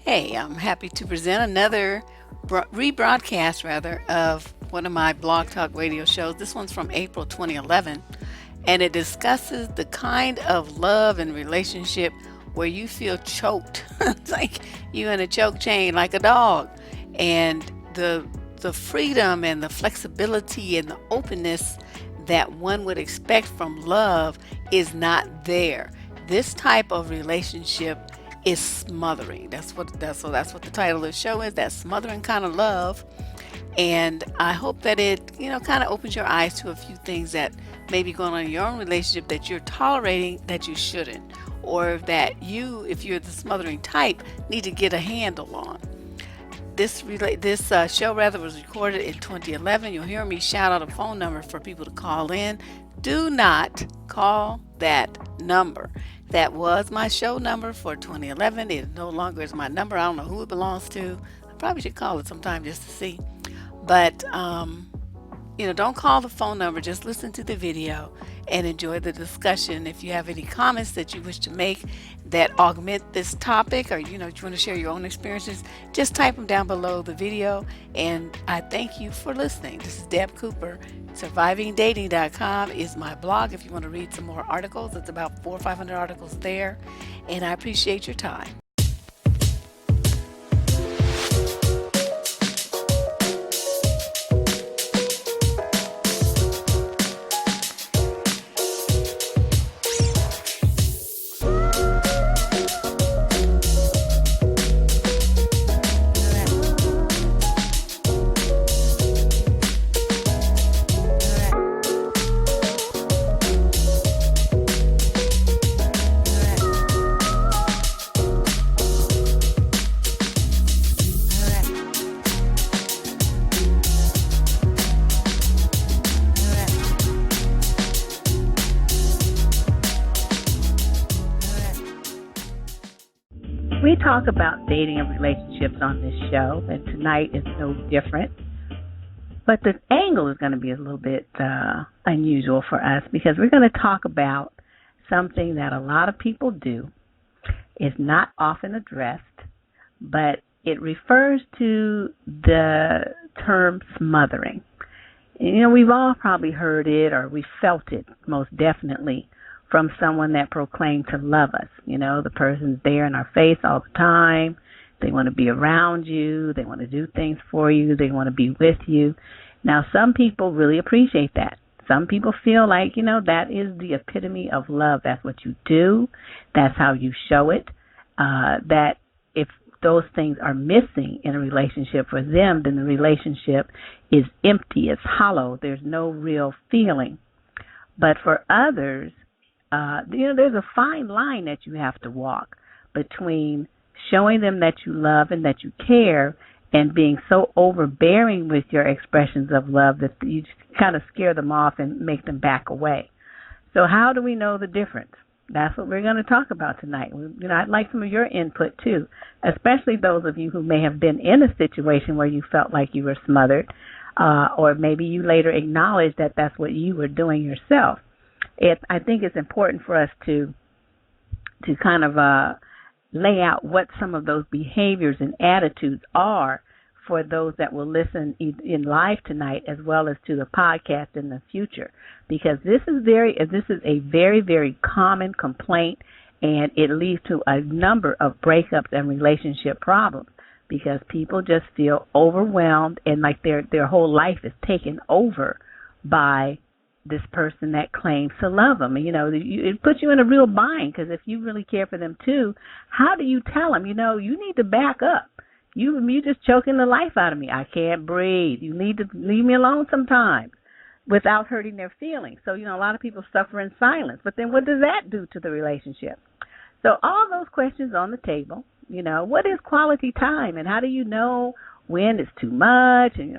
Hey, I'm happy to present another rebroadcast of one of my blog talk radio shows. This one's from April 2011, and it discusses the kind of love and relationship where you feel choked. It's like you in a choke chain like a dog, and the freedom and the flexibility and the openness that one would expect from love is not there. This type of relationship is smothering. That's what the title of the show is. That smothering kind of love. And I hope that it, kind of opens your eyes to a few things that may be going on in your own relationship that you're tolerating that you shouldn't, or that you, if you're the smothering type, need to get a handle on. This show was recorded in 2011. You'll hear me shout out a phone number for people to call in. Do not call that number. That was my show number for 2011. It no longer is my number. I don't know who it belongs to. I probably should call it sometime just to see. But don't call the phone number. Just listen to the video and enjoy the discussion. If you have any comments that you wish to make that augment this topic, or you want to share your own experiences, just type them down below the video. And I thank you for listening. This is Deb Cooper. SurvivingDating.com is my blog. If you want to read some more articles, it's about 400 or 500 articles there. And I appreciate your time. We talk about dating and relationships on this show, and tonight is no different. But the angle is going to be a little bit unusual for us, because we're going to talk about something that a lot of people do. It's not often addressed, but it refers to the term smothering. We've all probably heard it, or we felt it most definitely, from someone that proclaimed to love us. The person's there in our face all the time. They want to be around you. They want to do things for you. They want to be with you. Now, some people really appreciate that. Some people feel like, that is the epitome of love. That's what you do. That's how you show it. That if those things are missing in a relationship for them, then the relationship is empty. It's hollow. There's no real feeling. But for others, there's a fine line that you have to walk between showing them that you love and that you care, and being so overbearing with your expressions of love that you just kind of scare them off and make them back away. So how do we know the difference? That's what we're going to talk about tonight. I'd like some of your input too, especially those of you who may have been in a situation where you felt like you were smothered, or maybe you later acknowledged that that's what you were doing yourself. I think it's important for us to kind of lay out what some of those behaviors and attitudes are for those that will listen in live tonight, as well as to the podcast in the future, because this is a very, very common complaint, and it leads to a number of breakups and relationship problems, because people just feel overwhelmed and like their whole life is taken over by this person that claims to love them. It puts you in a real bind, because if you really care for them too, how do you tell them, you need to back up. You just choking the life out of me. I can't breathe. You need to leave me alone sometimes, without hurting their feelings. So, a lot of people suffer in silence. But then what does that do to the relationship? So all those questions on the table, what is quality time, and how do you know when it's too much? And,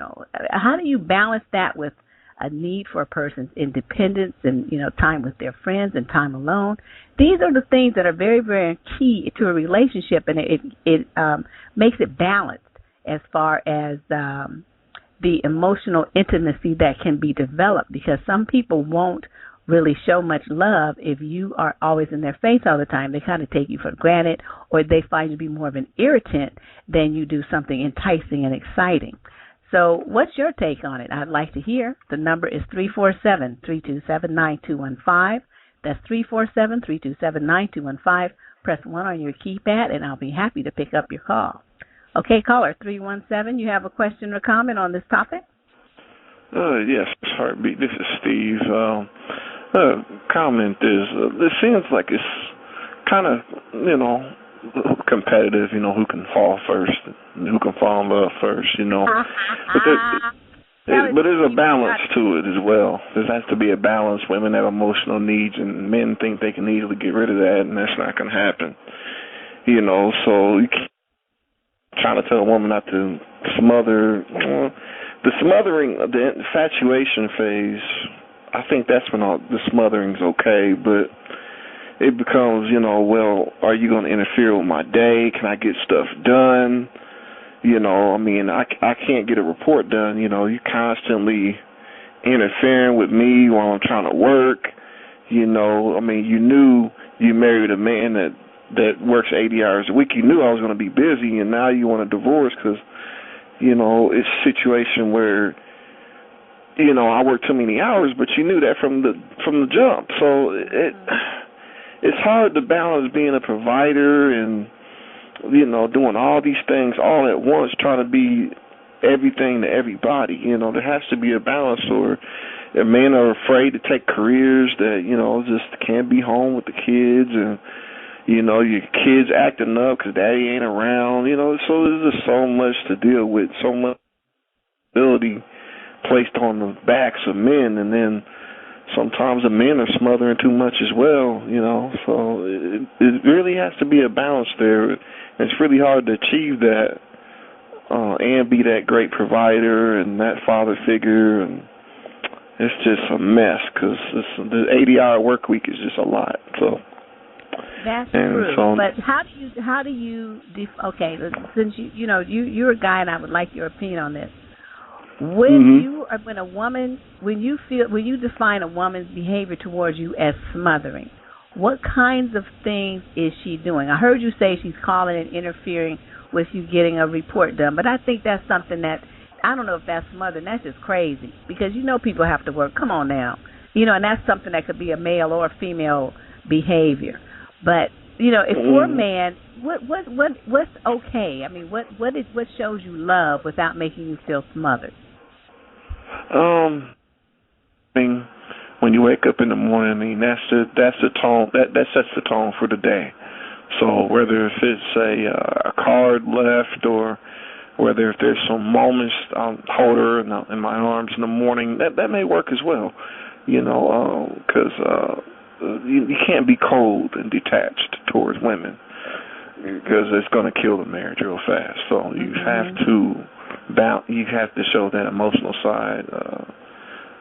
how do you balance that with a need for a person's independence and, time with their friends and time alone? These are the things that are very, very key to a relationship, and it makes it balanced as far as the emotional intimacy that can be developed, because some people won't really show much love if you are always in their face all the time. They kind of take you for granted, or they find you to be more of an irritant than you do something enticing and exciting. So what's your take on it? I'd like to hear. The number is 347-327-9215. That's 347-327-9215. Press 1 on your keypad, and I'll be happy to pick up your call. Okay, caller 317, you have a question or comment on this topic? Yes, Heartbeat. This is Steve. Comment is, it seems like it's kind of, competitive, who can fall first, who can fall in love first, But there's a balance to it as well. There has to be a balance. Women have emotional needs, and men think they can easily get rid of that, and that's not going to happen. So you can't try to tell a woman not to smother. The smothering, the infatuation phase, I think that's when the smothering's okay, but it becomes, well, are you going to interfere with my day? Can I get stuff done? I can't get a report done. You're constantly interfering with me while I'm trying to work. You knew you married a man that works 80 hours a week. You knew I was going to be busy, and now you want a divorce because, it's a situation where, I work too many hours, but you knew that from the jump. So it's hard to balance being a provider and, doing all these things all at once, trying to be everything to everybody. There has to be a balance, or men are afraid to take careers that, just can't be home with the kids, and, your kids acting up because daddy ain't around, so there's just so much to deal with, so much ability placed on the backs of men, and then sometimes the men are smothering too much as well, so it really has to be a balance there. It's really hard to achieve that and be that great provider and that father figure, and it's just a mess because the 80-hour work week is just a lot. So that's true. But how do you okay? Since you're a guy, and I would like your opinion on this. When you define a woman's behavior towards you as smothering, what kinds of things is she doing? I heard you say she's calling and interfering with you getting a report done, but I think that's something that, I don't know if that's smothering. That's just crazy, because people have to work. Come on now. And that's something that could be a male or female behavior. But, if for a man, what's okay? I mean, what shows you love without making you feel smothered? When you wake up in the morning, that's the tone that sets the tone for the day. So whether if it's a card left, or whether if there's some moments I'll hold her in my arms in the morning, that may work as well. Because you can't be cold and detached towards women, because it's going to kill the marriage real fast. So you have to show that emotional side.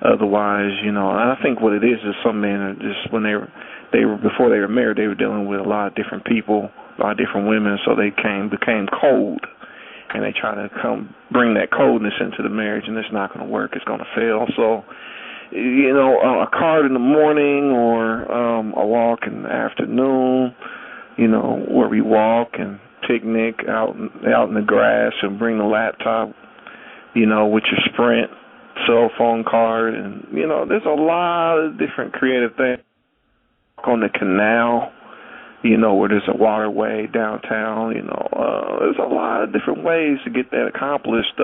Otherwise, and I think what it is some men are just, when they were before they were married, they were dealing with a lot of different people, a lot of different women, so they became cold, and they try to bring that coldness into the marriage, and it's not going to work. It's going to fail. So, a card in the morning, or a walk in the afternoon, where we walk and picnic out in the grass, and bring the laptop, with your Sprint cell phone card, and there's a lot of different creative things. On the canal, where there's a waterway downtown, there's a lot of different ways to get that accomplished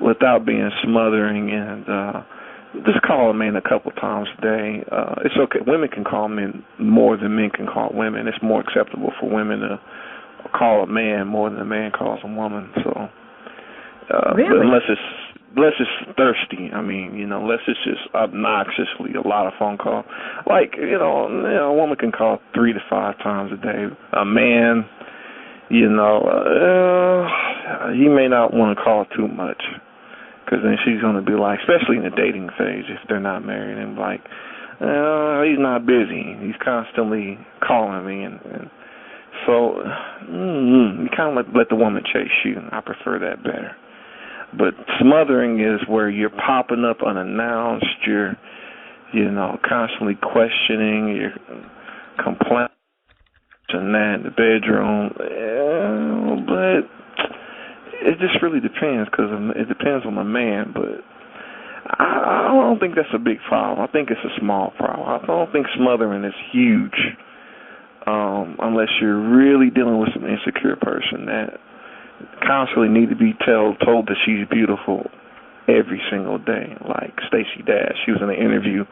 without being smothering. And just call a man a couple times a day. It's okay. Women can call men more than men can call women. It's more acceptable for women to call a man more than a man calls a woman. So, really? unless it's thirsty. Unless it's just obnoxiously a lot of phone calls. Like, a woman can call 3 to 5 times a day. A man, he may not want to call too much, because then she's going to be like, especially in the dating phase, if they're not married, and like, he's not busy. He's constantly calling me, and so you kind of let the woman chase you. I prefer that better. But smothering is where you're popping up unannounced. You're constantly questioning, you're complaining and that in the bedroom. But it just really depends, because it depends on the man. But I don't think that's a big problem. I think it's a small problem. I don't think smothering is huge, unless you're really dealing with an insecure person that constantly need to be told that she's beautiful every single day. Like Stacey Dash, she was in an interview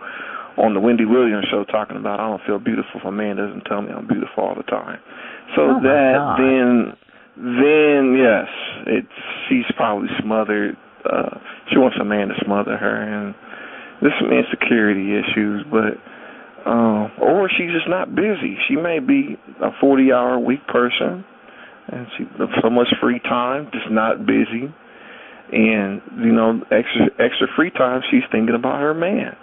on the Wendy Williams show talking about, I don't feel beautiful if a man doesn't tell me I'm beautiful all the time. So then yes, she's probably smothered. She wants a man to smother her, and there's some insecurity issues, but or she's just not busy. She may be a 40-hour-a-week person, and she so much free time, just not busy. And extra free time, she's thinking about her man.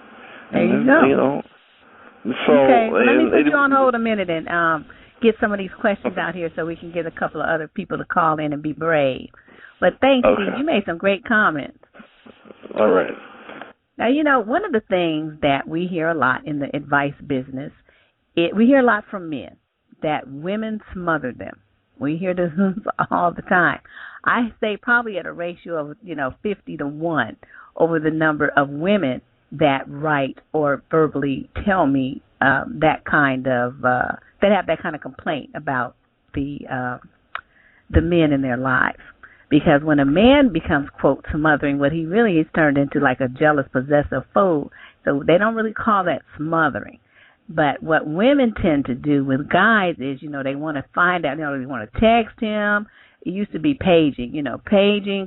There you go. So okay, let me put you on hold a minute and get some of these questions out here so we can get a couple of other people to call in and be brave. But thanks, Steve. You made some great comments. All right. Now, one of the things that we hear a lot in the advice business, we hear a lot from men that women smother them. We hear this all the time. I say probably at a ratio of 50-1 over the number of women that write or verbally tell me that have that kind of complaint about the men in their lives. Because when a man becomes, quote, smothering, what he really is turned into like a jealous, possessive foe. So they don't really call that smothering. But what women tend to do with guys is, they want to find out, they want to text him. It used to be paging,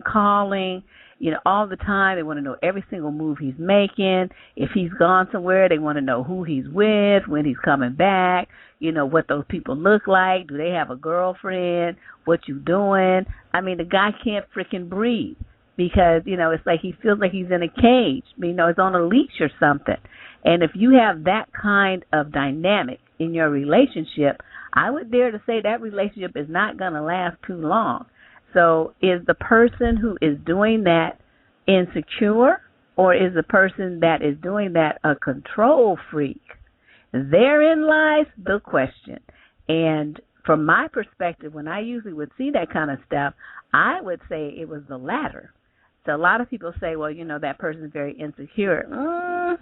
calling, all the time. They want to know every single move he's making. If he's gone somewhere, they want to know who he's with, when he's coming back, what those people look like. Do they have a girlfriend? What you doing? I mean, the guy can't freaking breathe because, it's like he feels like he's in a cage. It's on a leash or something. And if you have that kind of dynamic in your relationship, I would dare to say that relationship is not going to last too long. So is the person who is doing that insecure, or is the person that is doing that a control freak? Therein lies the question. And from my perspective, when I usually would see that kind of stuff, I would say it was the latter. So a lot of people say, well, that person's very insecure.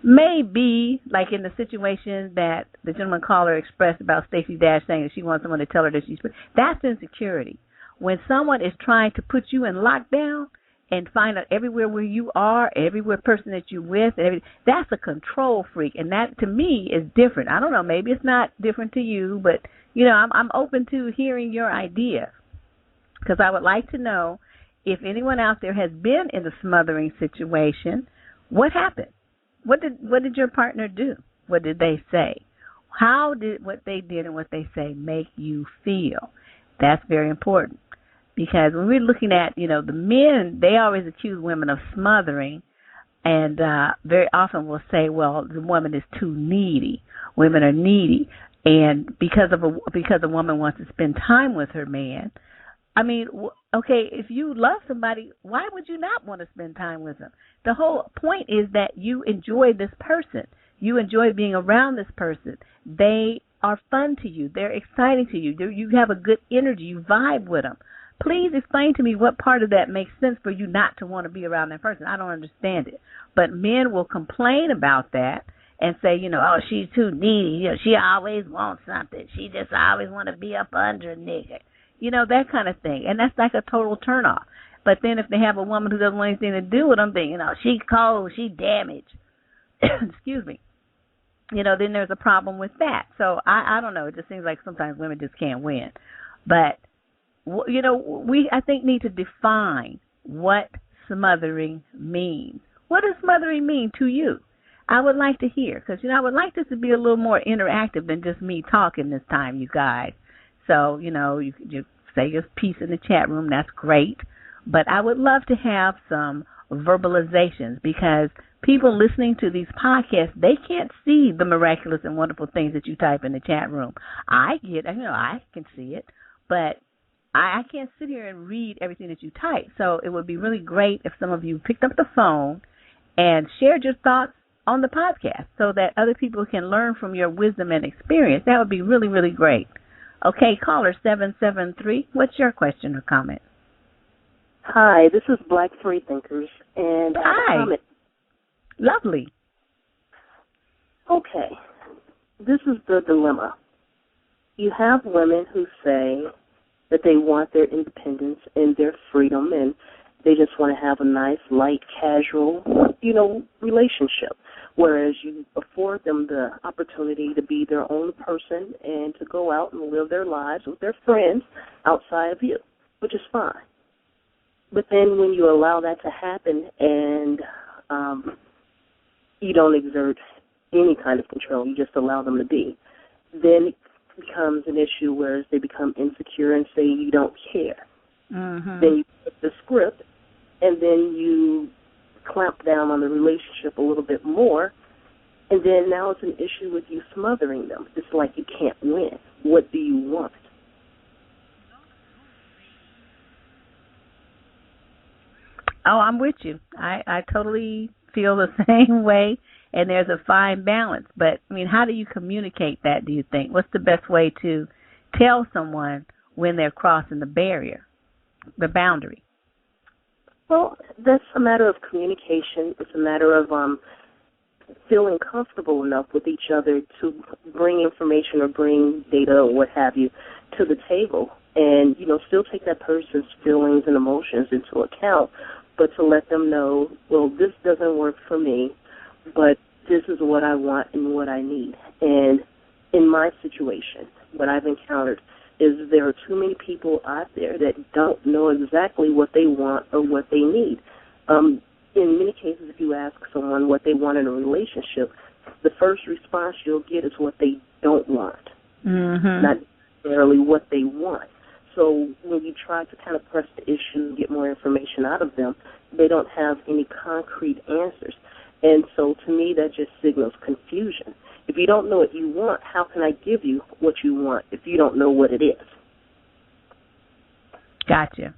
Maybe, like in the situation that the gentleman caller expressed about Stacey Dash saying that she wants someone to tell her that she's pretty. That's insecurity. When someone is trying to put you in lockdown and find out everywhere where you are, everywhere person that you're with, that's a control freak. And that, to me, is different. I don't know. Maybe it's not different to you, but, I'm open to hearing your idea because I would like to know if anyone out there has been in a smothering situation, what happened? What did your partner do? What did they say? How did what they did and what they say make you feel? That's very important. Because when we're looking at, the men, they always accuse women of smothering and very often will say, well, the woman is too needy. Women are needy. And because a woman wants to spend time with her man, I mean, okay, if you love somebody, why would you not want to spend time with them? The whole point is that you enjoy this person. You enjoy being around this person. They are fun to you. They're exciting to you. You have a good energy. You vibe with them. Please explain to me what part of that makes sense for you not to want to be around that person. I don't understand it. But men will complain about that and say, oh, she's too needy. She always wants something. She just always want to be up under a nigga. That kind of thing. And that's like a total turnoff. But then if they have a woman who doesn't want anything to do with them, then, she cold, she damaged. Excuse me. Then there's a problem with that. So I don't know. It just seems like sometimes women just can't win. But, we, I think, need to define what smothering means. What does smothering mean to you? I would like to hear, because, I would like this to be a little more interactive than just me talking this time, you guys. So, you say your piece in the chat room. That's great. But I would love to have some verbalizations because people listening to these podcasts, they can't see the miraculous and wonderful things that you type in the chat room. I can see it, but I can't sit here and read everything that you type. So it would be really great if some of you picked up the phone and shared your thoughts on the podcast so that other people can learn from your wisdom and experience. That would be really, really great. Okay, caller 773, what's your question or comment? Hi, this is Black Freethinkers, and I have a comment. Lovely. Okay, this is the dilemma. You have women who say that they want their independence and their freedom, and they just want to have a nice, light, casual, relationship, whereas you afford them the opportunity to be their own person and to go out and live their lives with their friends outside of you, which is fine. But then when you allow that to happen and you don't exert any kind of control, you just allow them to be, then it becomes an issue where they become insecure and say you don't care. Mm-hmm. Then you put the script and then you clamp down on the relationship a little bit more, and then now it's an issue with you smothering them. It's like you can't win. What do you want? Oh, I'm with you. I totally feel the same way, and there's a fine balance. But, I mean, how do you communicate that, do you think? What's the best way to tell someone when they're crossing the barrier, the boundary? Well, that's a matter of communication. It's a matter of feeling comfortable enough with each other to bring information or bring data or what have you to the table and, still take that person's feelings and emotions into account, but to let them know, well, this doesn't work for me, but this is what I want and what I need. And in my situation, what I've encountered is there are too many people out there that don't know exactly what they want or what they need. In many cases, if you ask someone what they want in a relationship, the first response you'll get is what they don't want, not necessarily what they want. So when you try to kind of press the issue and get more information out of them, they don't have any concrete answers. And so to me, that just signals confusion. If you don't know what you want, how can I give you what you want if you don't know what it is? Gotcha.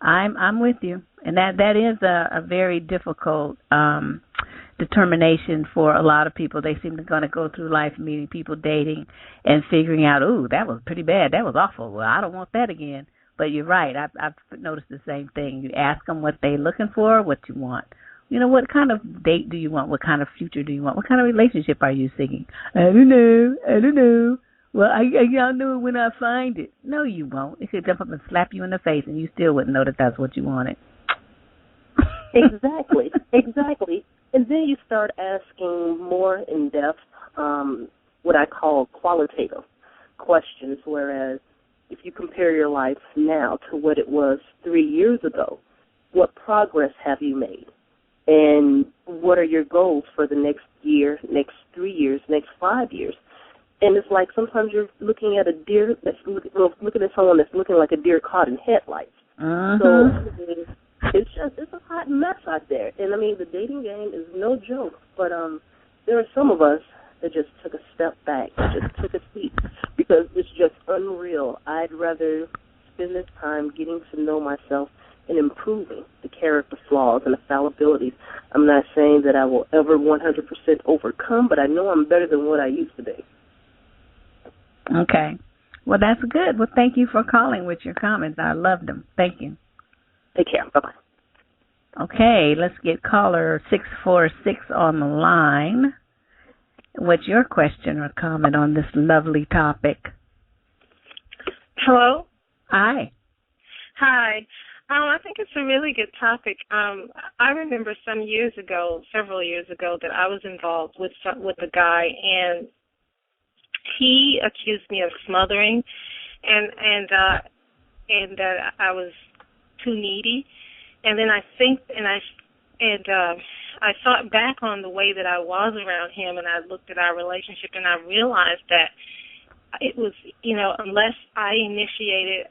I'm with you. And that is a very difficult determination for a lot of people. They seem to going to go through life meeting people, dating, and figuring out, ooh, that was pretty bad. That was awful. Well, I don't want that again. But you're right. I've noticed the same thing. You ask them what they're looking for, what you want. What kind of date do you want? What kind of future do you want? What kind of relationship are you seeking? I don't know. Well, I'll know it when I find it. No, you won't. It could jump up and slap you in the face, and you still wouldn't know that that's what you wanted. Exactly. And then you start asking more in-depth, what I call qualitative questions, whereas if you compare your life now to what it was 3 years ago, what progress have you made? And what are your goals for the next year, next 3 years, next 5 years? And it's like sometimes you're looking at a deer looking at someone that's looking like a deer caught in headlights. So it's a hot mess out there. And, the dating game is no joke. But there are some of us that just took a step back, just took a seat, because it's just unreal. I'd rather spend this time getting to know myself and improving the character flaws and the fallibilities. I'm not saying that I will ever 100% overcome, but I know I'm better than what I used to be. Okay. Well, that's good. Well, thank you for calling with your comments. I loved them. Thank you. Take care. Bye-bye. Okay, let's get caller 646 on the line. What's your question or comment on this lovely topic? Hello? Hi. Hi. I think it's a really good topic. I remember several years ago, that I was involved with a guy, and he accused me of smothering, and that I was too needy. And then I thought back on the way that I was around him, and I looked at our relationship, and I realized that it was, unless I initiated,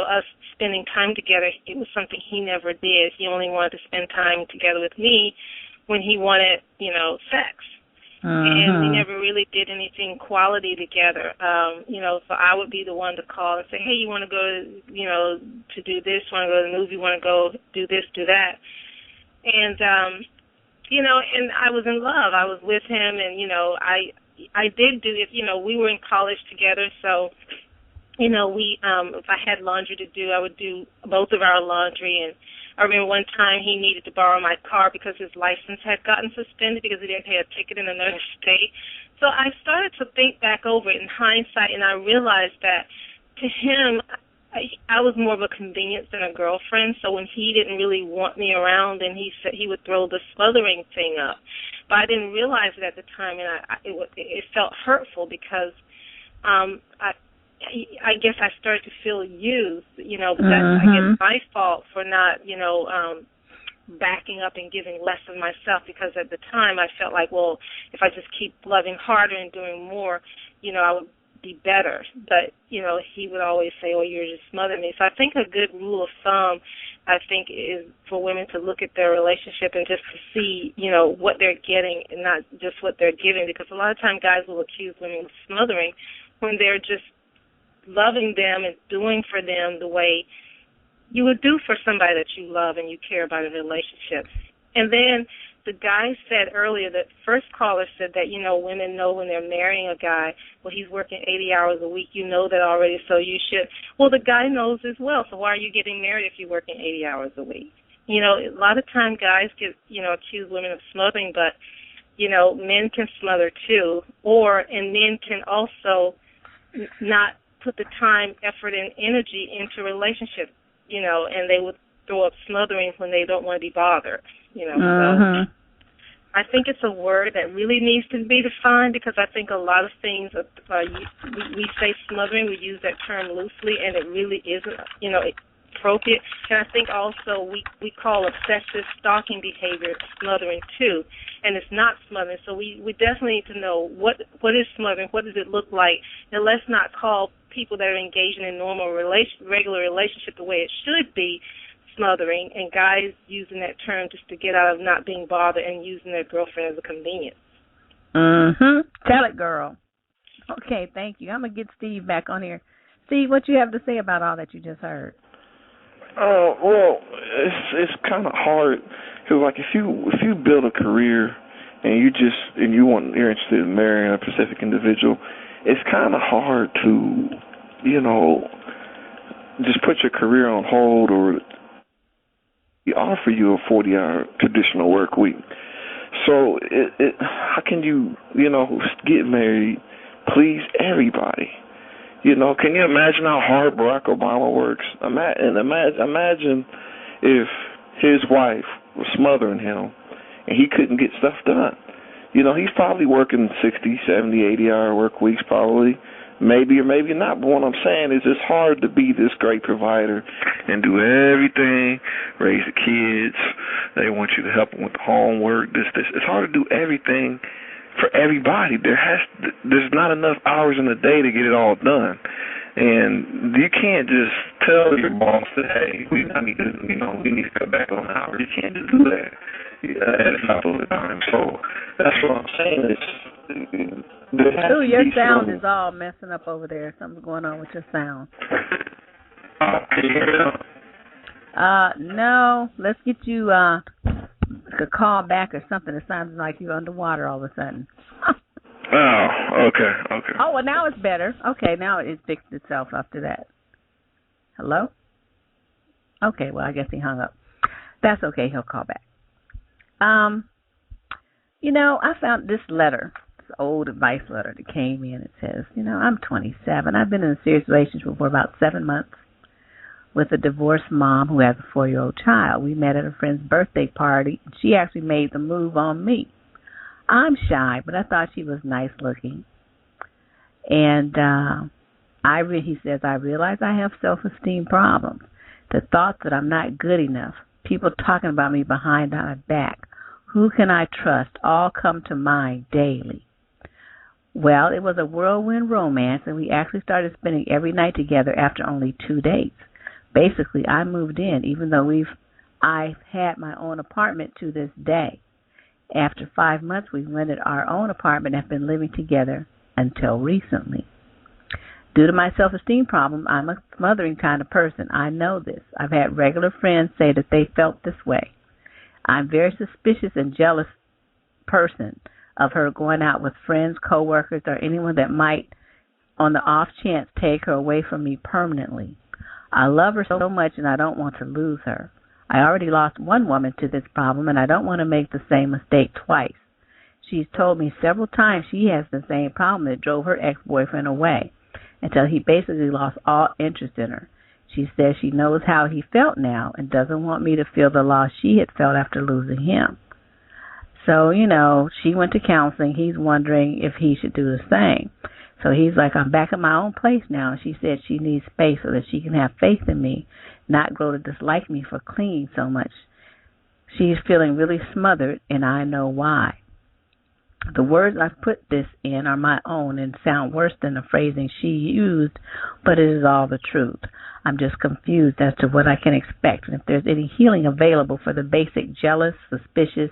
us spending time together, it was something he never did. He only wanted to spend time together with me when he wanted, sex. And we never really did anything quality together. So I would be the one to call and say, hey, you want to go, to do this, want to go to the movie, want to go do this, do that. And and I was in love. I was with him, and, I did do it. We were in college together, so, we, if I had laundry to do, I would do both of our laundry. And I remember one time he needed to borrow my car because his license had gotten suspended because he didn't pay a ticket in another state. So I started to think back over it in hindsight, and I realized that to him, I was more of a convenience than a girlfriend. So when he didn't really want me around, and he said he would throw the smothering thing up, but I didn't realize it at the time, and it felt hurtful because I guess I started to feel used. But that's I guess my fault for not backing up and giving less of myself, because at the time I felt like, well, if I just keep loving harder and doing more, I would be better. But, he would always say, oh, you're just smothering me. So I think a good rule of thumb, I think, is for women to look at their relationship and just to see, what they're getting and not just what they're giving, because a lot of times guys will accuse women of smothering when they're just loving them and doing for them the way you would do for somebody that you love and you care about in a relationship. And then the guy said earlier, that first caller said that, women know when they're marrying a guy, well, he's working 80 hours a week. You know that already, so you should. Well, the guy knows as well, so why are you getting married if you're working 80 hours a week? A lot of time guys get, accuse women of smothering, but, men can smother too, and men can also not put the time, effort, and energy into relationships, and they would throw up smothering when they don't want to be bothered, So I think it's a word that really needs to be defined, because I think a lot of things, we say smothering, we use that term loosely, and it really isn't, appropriate. And I think also we call obsessive stalking behavior smothering too, and it's not smothering. So we definitely need to know what is smothering, what does it look like, and let's not call people that are engaging in normal regular relationship the way it should be smothering, and guys using that term just to get out of not being bothered and using their girlfriend as a convenience. Tell it, girl. Okay, thank you. I'm going to get Steve back on here. Steve, what you have to say about all that you just heard? Well, it's kind of hard, because like if you build a career and you're interested in marrying a specific individual, it's kind of hard to, just put your career on hold, or offer you a 40-hour traditional work week. So how can you, get married, please everybody? Can you imagine how hard Barack Obama works? Imagine if his wife was smothering him and he couldn't get stuff done. He's probably working 60, 70, 80-hour work weeks probably, maybe or maybe not. But what I'm saying is it's hard to be this great provider and do everything, raise the kids. They want you to help them with the homework, this. It's hard to do everything for everybody. There's not enough hours in the day to get it all done. And you can't just tell your boss that, hey, we need to cut back on hours. You can't just do that. It's not all the time. So that's what I'm saying. Ooh, your sound is all messing up over there. Something's going on with your sound. Can you hear it now? No. Let's get you a call back or something. It sounds like you're underwater all of a sudden. Oh, okay. Oh, well, now it's better. Okay, now it fixed itself after that. Hello? Okay, well, I guess he hung up. That's okay. He'll call back. I found this letter, this old advice letter that came in. It says, I'm 27. I've been in a serious relationship for about 7 months with a divorced mom who has a 4-year-old child. We met at a friend's birthday party, and she actually made the move on me. I'm shy, but I thought she was nice looking. And he says, I realize I have self-esteem problems. The thoughts that I'm not good enough, people talking about me behind my back, who can I trust, all come to mind daily. Well, it was a whirlwind romance, and we actually started spending every night together after only 2 dates. Basically, I moved in, even though I've had my own apartment to this day. After 5 months, we rented our own apartment and have been living together until recently. Due to my self-esteem problem, I'm a smothering kind of person. I know this. I've had regular friends say that they felt this way. I'm very suspicious and jealous person of her going out with friends, coworkers, or anyone that might, on the off chance, take her away from me permanently. I love her so much, and I don't want to lose her. I already lost one woman to this problem, and I don't want to make the same mistake twice. She's told me several times she has the same problem that drove her ex-boyfriend away until he basically lost all interest in her. She says she knows how he felt now and doesn't want me to feel the loss she had felt after losing him. So, she went to counseling. He's wondering if he should do the same. So he's like, I'm back in my own place now. And she said she needs space so that she can have faith in me, not grow to dislike me for clinging so much. She's feeling really smothered, and I know why. The words I've put this in are my own and sound worse than the phrasing she used, but it is all the truth. I'm just confused as to what I can expect and if there's any healing available for the basic jealous, suspicious,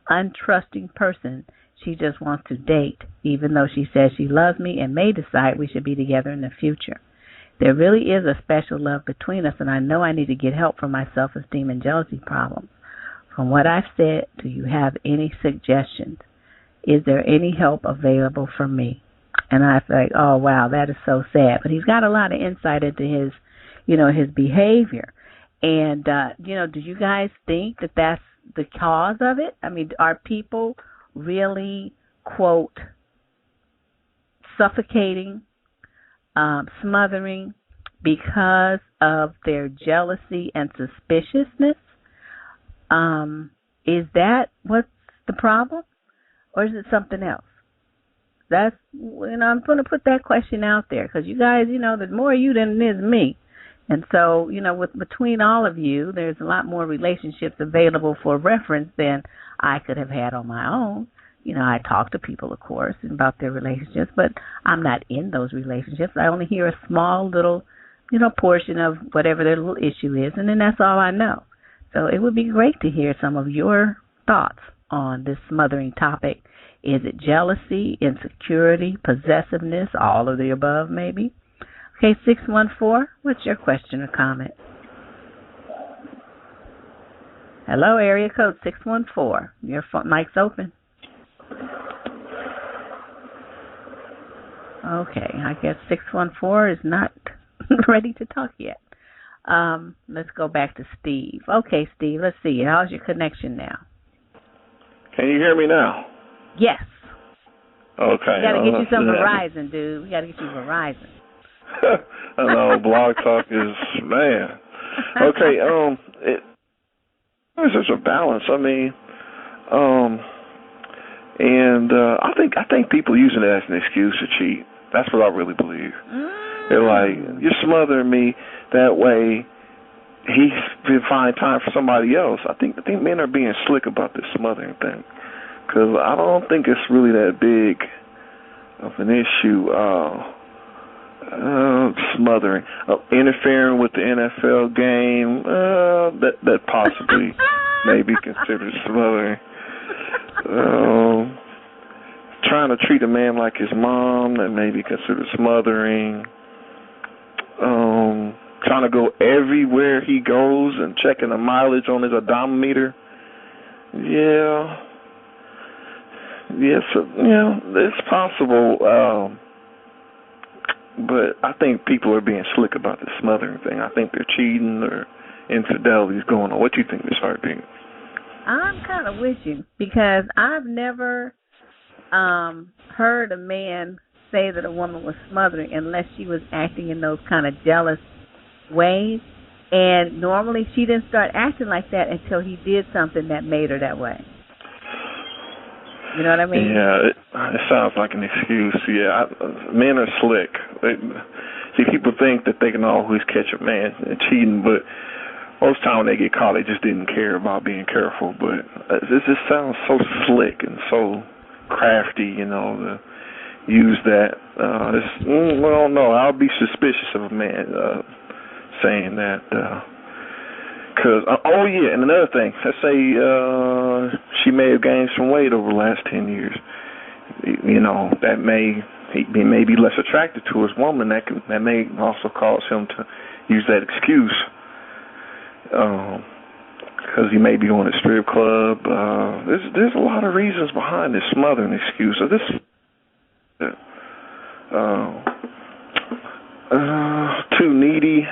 untrusting person she just wants to date, even though she says she loves me and may decide we should be together in the future. There really is a special love between us, and I know I need to get help for my self-esteem and jealousy problems. From what I've said, do you have any suggestions? Is there any help available for me? And I feel like, oh, wow, that is so sad. But he's got a lot of insight into his, his behavior. And, do you guys think that that's the cause of it? I mean, are people really, quote, suffocating, smothering because of their jealousy and suspiciousness? Is that what's the problem? Or is it something else? That's, I'm going to put that question out there because you guys, there's more of you than there is me. And so, between all of you, there's a lot more relationships available for reference than I could have had on my own. I talk to people, of course, about their relationships, but I'm not in those relationships. I only hear a small little, portion of whatever their little issue is, and then that's all I know. So it would be great to hear some of your thoughts on this smothering topic. Is it jealousy, insecurity, possessiveness, all of the above maybe? Okay, 614, what's your question or comment? Hello, area code 614. Your mic's open. Okay, I guess 614 is not ready to talk yet. Let's go back to Steve. Okay, Steve, let's see. How's your connection now? Can you hear me now? Yes. Okay. We got to get you some Verizon, dude. We got to get you Verizon. I know, Blog Talk is, man. Okay, there's just a balance. I mean, I think people using it as an excuse to cheat. That's what I really believe. They're like, you're smothering me that way. He's been finding time for somebody else. I think men are being slick about this smothering thing because I don't think it's really that big of an issue. Smothering, interfering with the NFL game, that possibly may be considered smothering. Trying to treat a man like his mom, that may be considered smothering. Trying to go everywhere he goes and checking the mileage on his odometer. It's possible. But I think people are being slick about the smothering thing. I think they're cheating or infidelity's going on. What do you think, Miss Heartbeat? I'm kind of with you because I've never heard a man say that a woman was smothering unless she was acting in those kind of jealous ways. And normally she didn't start acting like that until he did something that made her that way. You know what I mean? Yeah, it sounds like an excuse. Yeah, men are slick. People think that they can always catch a man cheating, but most time when they get caught, they just didn't care about being careful. But it just sounds so slick and so crafty, to use that. I don't know. I'll be suspicious of a man saying that. Because, and another thing, let's say she may have gained some weight over the last 10 years. That he may be less attracted to his woman. That may also cause him to use that excuse. Because because he may be going to strip club. There's a lot of reasons behind this smothering excuse. So this too needy.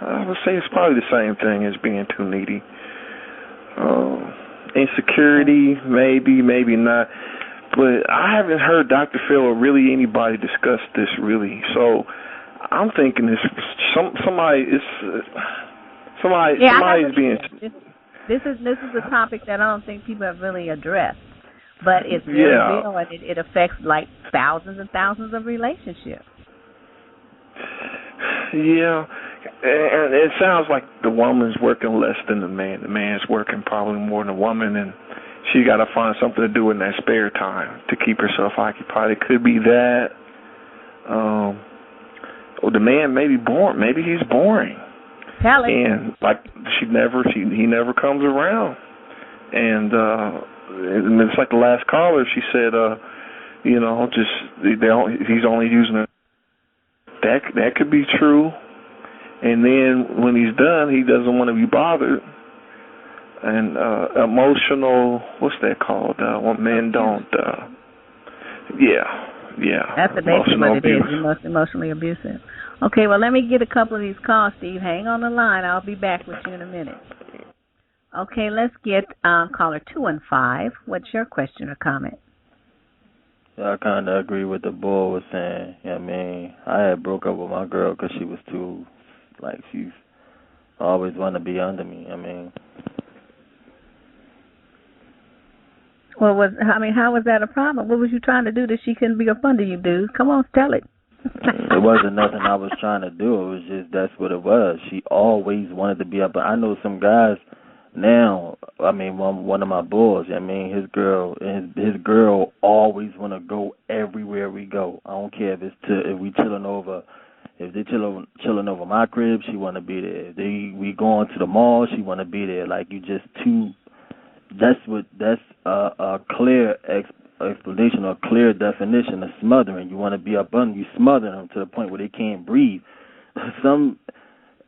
I would say it's probably the same thing as being too needy. Insecurity, maybe not. But I haven't heard Dr. Phil or really anybody discuss this really. So I'm thinking somebody's being. This is a topic that I don't think people have really addressed, but it's very real and it affects like thousands and thousands of relationships. Yeah, and it sounds like the woman's working less than the man. The man's working probably more than the woman, and she got to find something to do in that spare time to keep herself occupied. It could be that. Or the man may be boring. Maybe he's boring. Tell it. And like he never comes around. And it's like the last caller. She said, he's only using it. That could be true. And then when he's done, he doesn't want to be bothered. And emotional, what's that called? When men don't. That's basically what it is. Emotionally abusive. Okay, well, let me get a couple of these calls, Steve. Hang on the line. I'll be back with you in a minute. Okay, let's get caller 215. What's your question or comment? I kind of agree with the boy was saying. You know what I mean? I had broke up with my girl because she was too, she always wanted to be under me. I mean. Well, how was that a problem? What was you trying to do that she couldn't be up under you, dude? Come on, tell it. It wasn't nothing I was trying to do. It was just that's what it was. She always wanted to be up. I know some guys now. I mean, one of my boys. I mean, his girl always want to go everywhere we go. I don't care if we chilling over. If they chilling over my crib, she want to be there. If we going to the mall, she want to be there. Like you just too. That's a clear explanation or clear definition of smothering. You want to be up under, you smother them to the point where they can't breathe.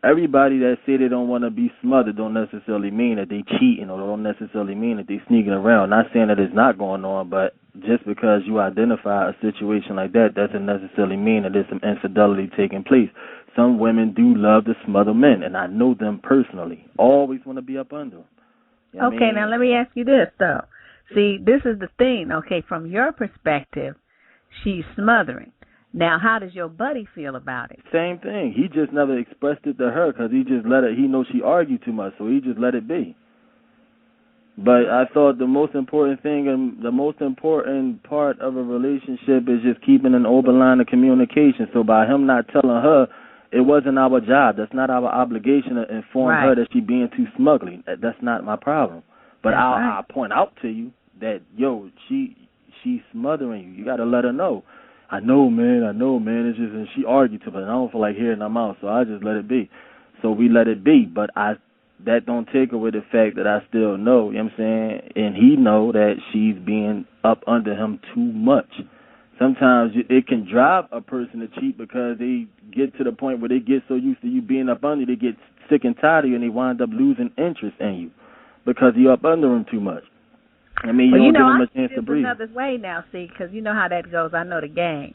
Everybody that say they don't want to be smothered don't necessarily mean that they cheating or don't necessarily mean that they sneaking around. Not saying that it's not going on, but just because you identify a situation like that doesn't necessarily mean that there's some infidelity taking place. Some women do love to smother men, and I know them personally. Always want to be up under them. You know okay, now let me ask you this, though. See, this is the thing, okay, from your perspective, she's smothering. Now, how does your buddy feel about it? Same thing. He just never expressed it to her because he just he knows she argued too much, so he just let it be. But I thought the most important thing and the most important part of a relationship is just keeping an open line of communication. So by him not telling her, it wasn't our job. That's not our obligation to inform her that she's being too smuggling. That's not my problem. But I'll point out to you that, she's smothering you. You got to let her know. I know, man. It's just, and she argued to me, and I don't feel like hearing them out, so I just let it be. So we let it be. But that don't take away the fact that I still know, you know what I'm saying? And he know that she's being up under him too much. Sometimes it can drive a person to cheat because they get to the point where they get so used to you being up under, they get sick and tired of you, and they wind up losing interest in you because you're up under them too much. I mean, you don't give them a chance to breathe. Another way now, see, because you know how that goes. I know the game.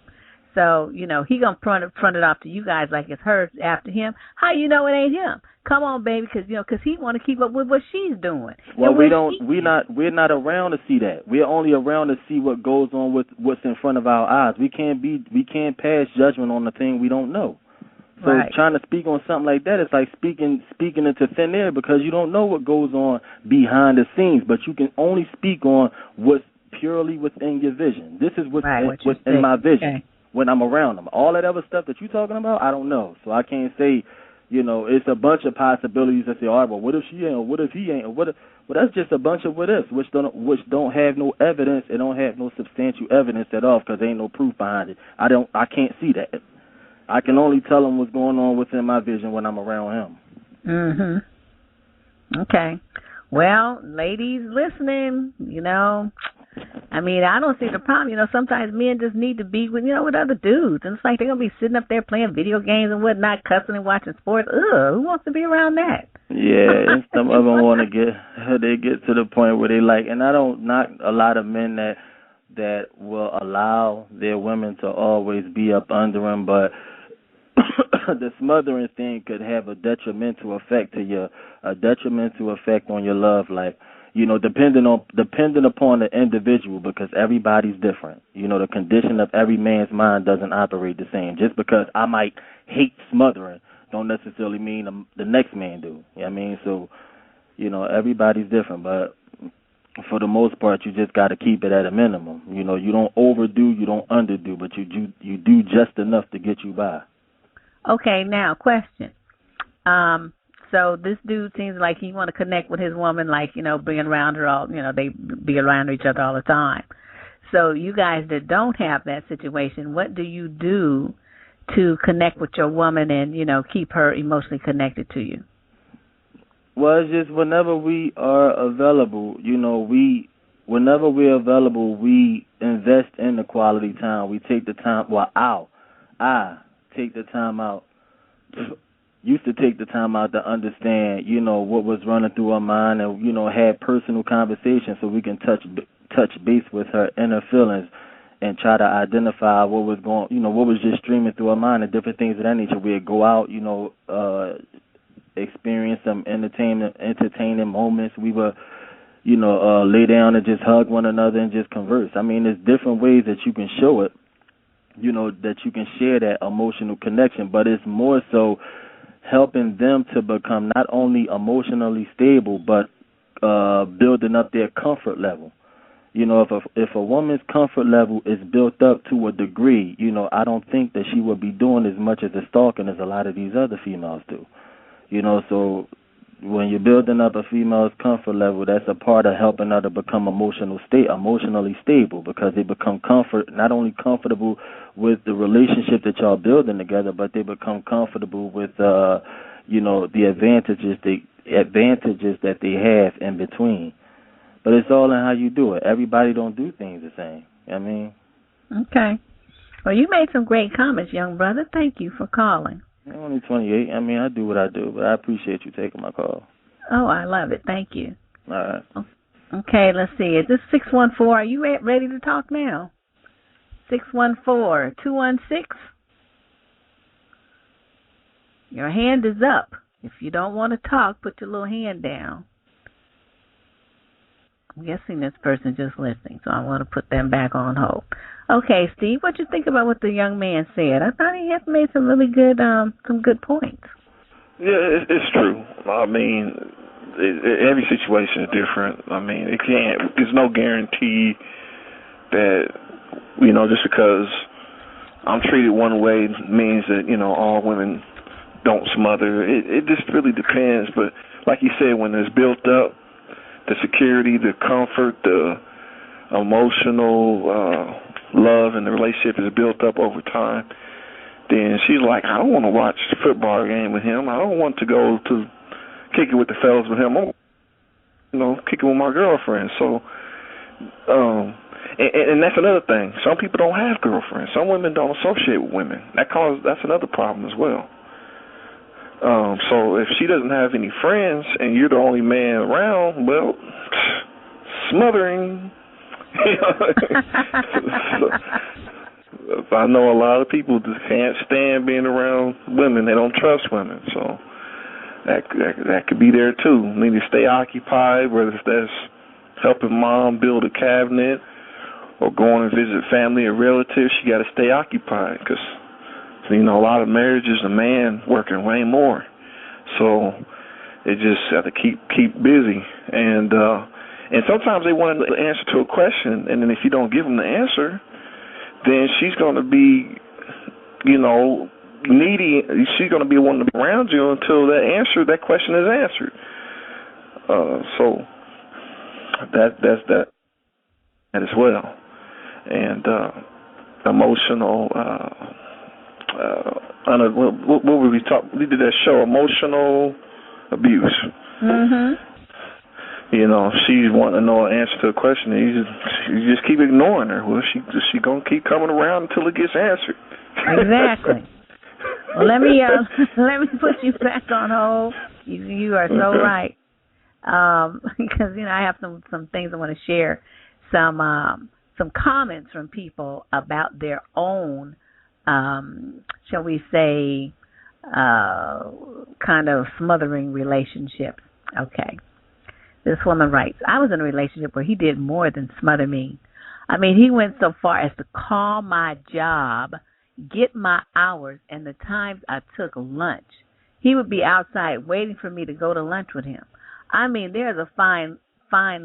So, he going to front it off to you guys like it's her after him. How you know it ain't him? Come on, baby, because he want to keep up with what she's doing. Well, we're not around to see that. We're only around to see what goes on with what's in front of our eyes. We can't pass judgment on the thing we don't know. So trying to speak on something like that is like speaking into thin air because you don't know what goes on behind the scenes, but you can only speak on what's purely within your vision. This is what's in my vision when I'm around them. All that other stuff that you're talking about, I don't know. So I can't say, it's a bunch of possibilities that say, all right, well, what if she ain't, or what if he ain't, or what if, well, that's just a bunch of what ifs, which don't have no evidence, and don't have no substantial evidence at all because there ain't no proof behind it. I can't see that. I can only tell him what's going on within my vision when I'm around him. Mhm. Okay. Well, ladies listening, I mean, I don't see the problem. Sometimes men just need to be with, with other dudes. And it's like they're going to be sitting up there playing video games and whatnot, cussing and watching sports. Ugh, who wants to be around that? Yeah, and some of them want to they get to the point where they like, and I don't knock a lot of men that will allow their women to always be up under them, but the smothering thing could have a detrimental effect on your love life. Depending upon the individual, because everybody's different. The condition of every man's mind doesn't operate the same. Just because I might hate smothering don't necessarily mean the next man do. You know what I mean? So, everybody's different, but for the most part, you just got to keep it at a minimum. You don't overdo, you don't underdo, but you do just enough to get you by. Okay, now, question. So this dude seems like he want to connect with his woman, like, being around her all, they be around each other all the time. So you guys that don't have that situation, what do you do to connect with your woman and, keep her emotionally connected to you? Well, it's just whenever we are available, whenever we're available, we invest in the quality time. We take the time, I take the time out, used to take the time out to understand, what was running through her mind and, have personal conversations so we can touch base with her inner feelings and try to identify what was what was just streaming through her mind and different things of that nature. We'd go out, experience some entertaining moments. We would, lay down and just hug one another and just converse. I mean, there's different ways that you can show it, that you can share that emotional connection, but it's more so helping them to become not only emotionally stable, but building up their comfort level. If a woman's comfort level is built up to a degree, I don't think that she would be doing as much as the stalking as a lot of these other females do. So when you're building up a female's comfort level, that's a part of helping her to become emotionally stable, because they become not only comfortable with the relationship that y'all building together, but they become comfortable with the advantages that they have in between. But it's all in how you do it. Everybody don't do things the same. I mean. Okay. Well, you made some great comments, young brother. Thank you for calling. I'm only 28. I mean, I do what I do, but I appreciate you taking my call. Oh, I love it. Thank you. All right. Okay, let's see. Is this 614? Are you ready to talk now? 614-216? Your hand is up. If you don't want to talk, put your little hand down. I'm guessing this person just listening, so I want to put them back on hold. Okay, Steve, what you think about what the young man said? I thought he had made some really good, some good points. Yeah, it's true. I mean, every situation is different. I mean, there's no guarantee that, just because I'm treated one way means that, all women don't smother. It just really depends. But like you said, when it's built up, the security, the comfort, the emotional love in the relationship is built up over time, then she's like, I don't want to watch the football game with him. I don't want to go to kick it with the fellas with him. I want, kick it with my girlfriend. So, and that's another thing. Some people don't have girlfriends. Some women don't associate with women. That's another problem as well. So if she doesn't have any friends and you're the only man around, well, smothering. So, I know a lot of people just can't stand being around women. They don't trust women. So that could be there too. Need to stay occupied, whether that's helping mom build a cabinet or going and visit family or relatives. She got to stay occupied because, a lot of marriages, the man working way more. So they just have to keep busy. And sometimes they want an answer to a question, and then if you don't give them the answer, then she's going to be, needy. She's going to be wanting to be around you until that question is answered. So that's that as well. And emotional. What were we talking? We did that show, emotional abuse. Mhm. She's wanting to know an answer to a question, and you just keep ignoring her. Well, she gonna keep coming around until it gets answered. Exactly. Well, let me put you back on hold. You are so right. Because I have some things I want to share, some comments from people about their own, shall we say, kind of smothering relationships. Okay. This woman writes, I was in a relationship where he did more than smother me. I mean, he went so far as to call my job, get my hours, and the times I took lunch. He would be outside waiting for me to go to lunch with him. I mean, there's a fine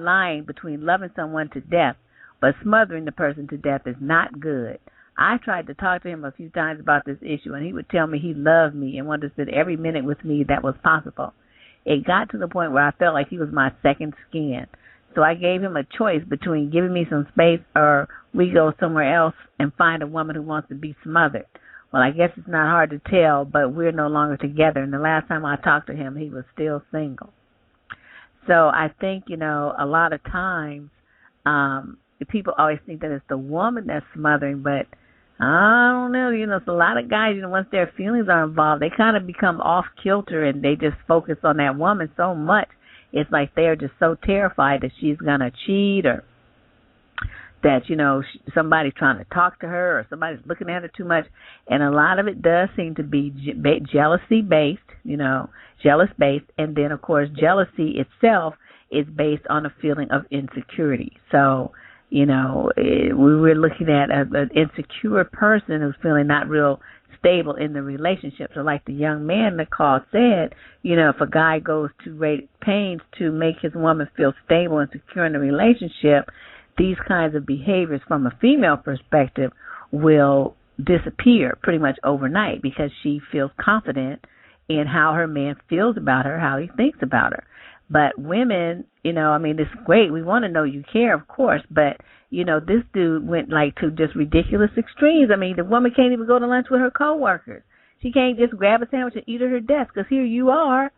line between loving someone to death, but smothering the person to death is not good. I tried to talk to him a few times about this issue, and he would tell me he loved me and wanted to spend every minute with me that was possible. It got to the point where I felt like he was my second skin. So I gave him a choice between giving me some space or we go somewhere else and find a woman who wants to be smothered. Well, I guess it's not hard to tell, but we're no longer together. And the last time I talked to him, he was still single. So I think, a lot of times people always think that it's the woman that's smothering, but I don't know. It's a lot of guys, once their feelings are involved, they kind of become off kilter and they just focus on that woman so much. It's like they're just so terrified that she's going to cheat or that, somebody's trying to talk to her or somebody's looking at her too much. And a lot of it does seem to be jealousy-based, jealous-based. And then, of course, jealousy itself is based on a feeling of insecurity. So, we were looking at an insecure person who's feeling not real stable in the relationship. So like the young man that called said, if a guy goes to great pains to make his woman feel stable and secure in the relationship, these kinds of behaviors from a female perspective will disappear pretty much overnight because she feels confident in how her man feels about her, how he thinks about her. But women, it's great. We want to know you care, of course. But, this dude went to just ridiculous extremes. I mean, the woman can't even go to lunch with her coworkers. She can't just grab a sandwich and eat at her desk because here you are,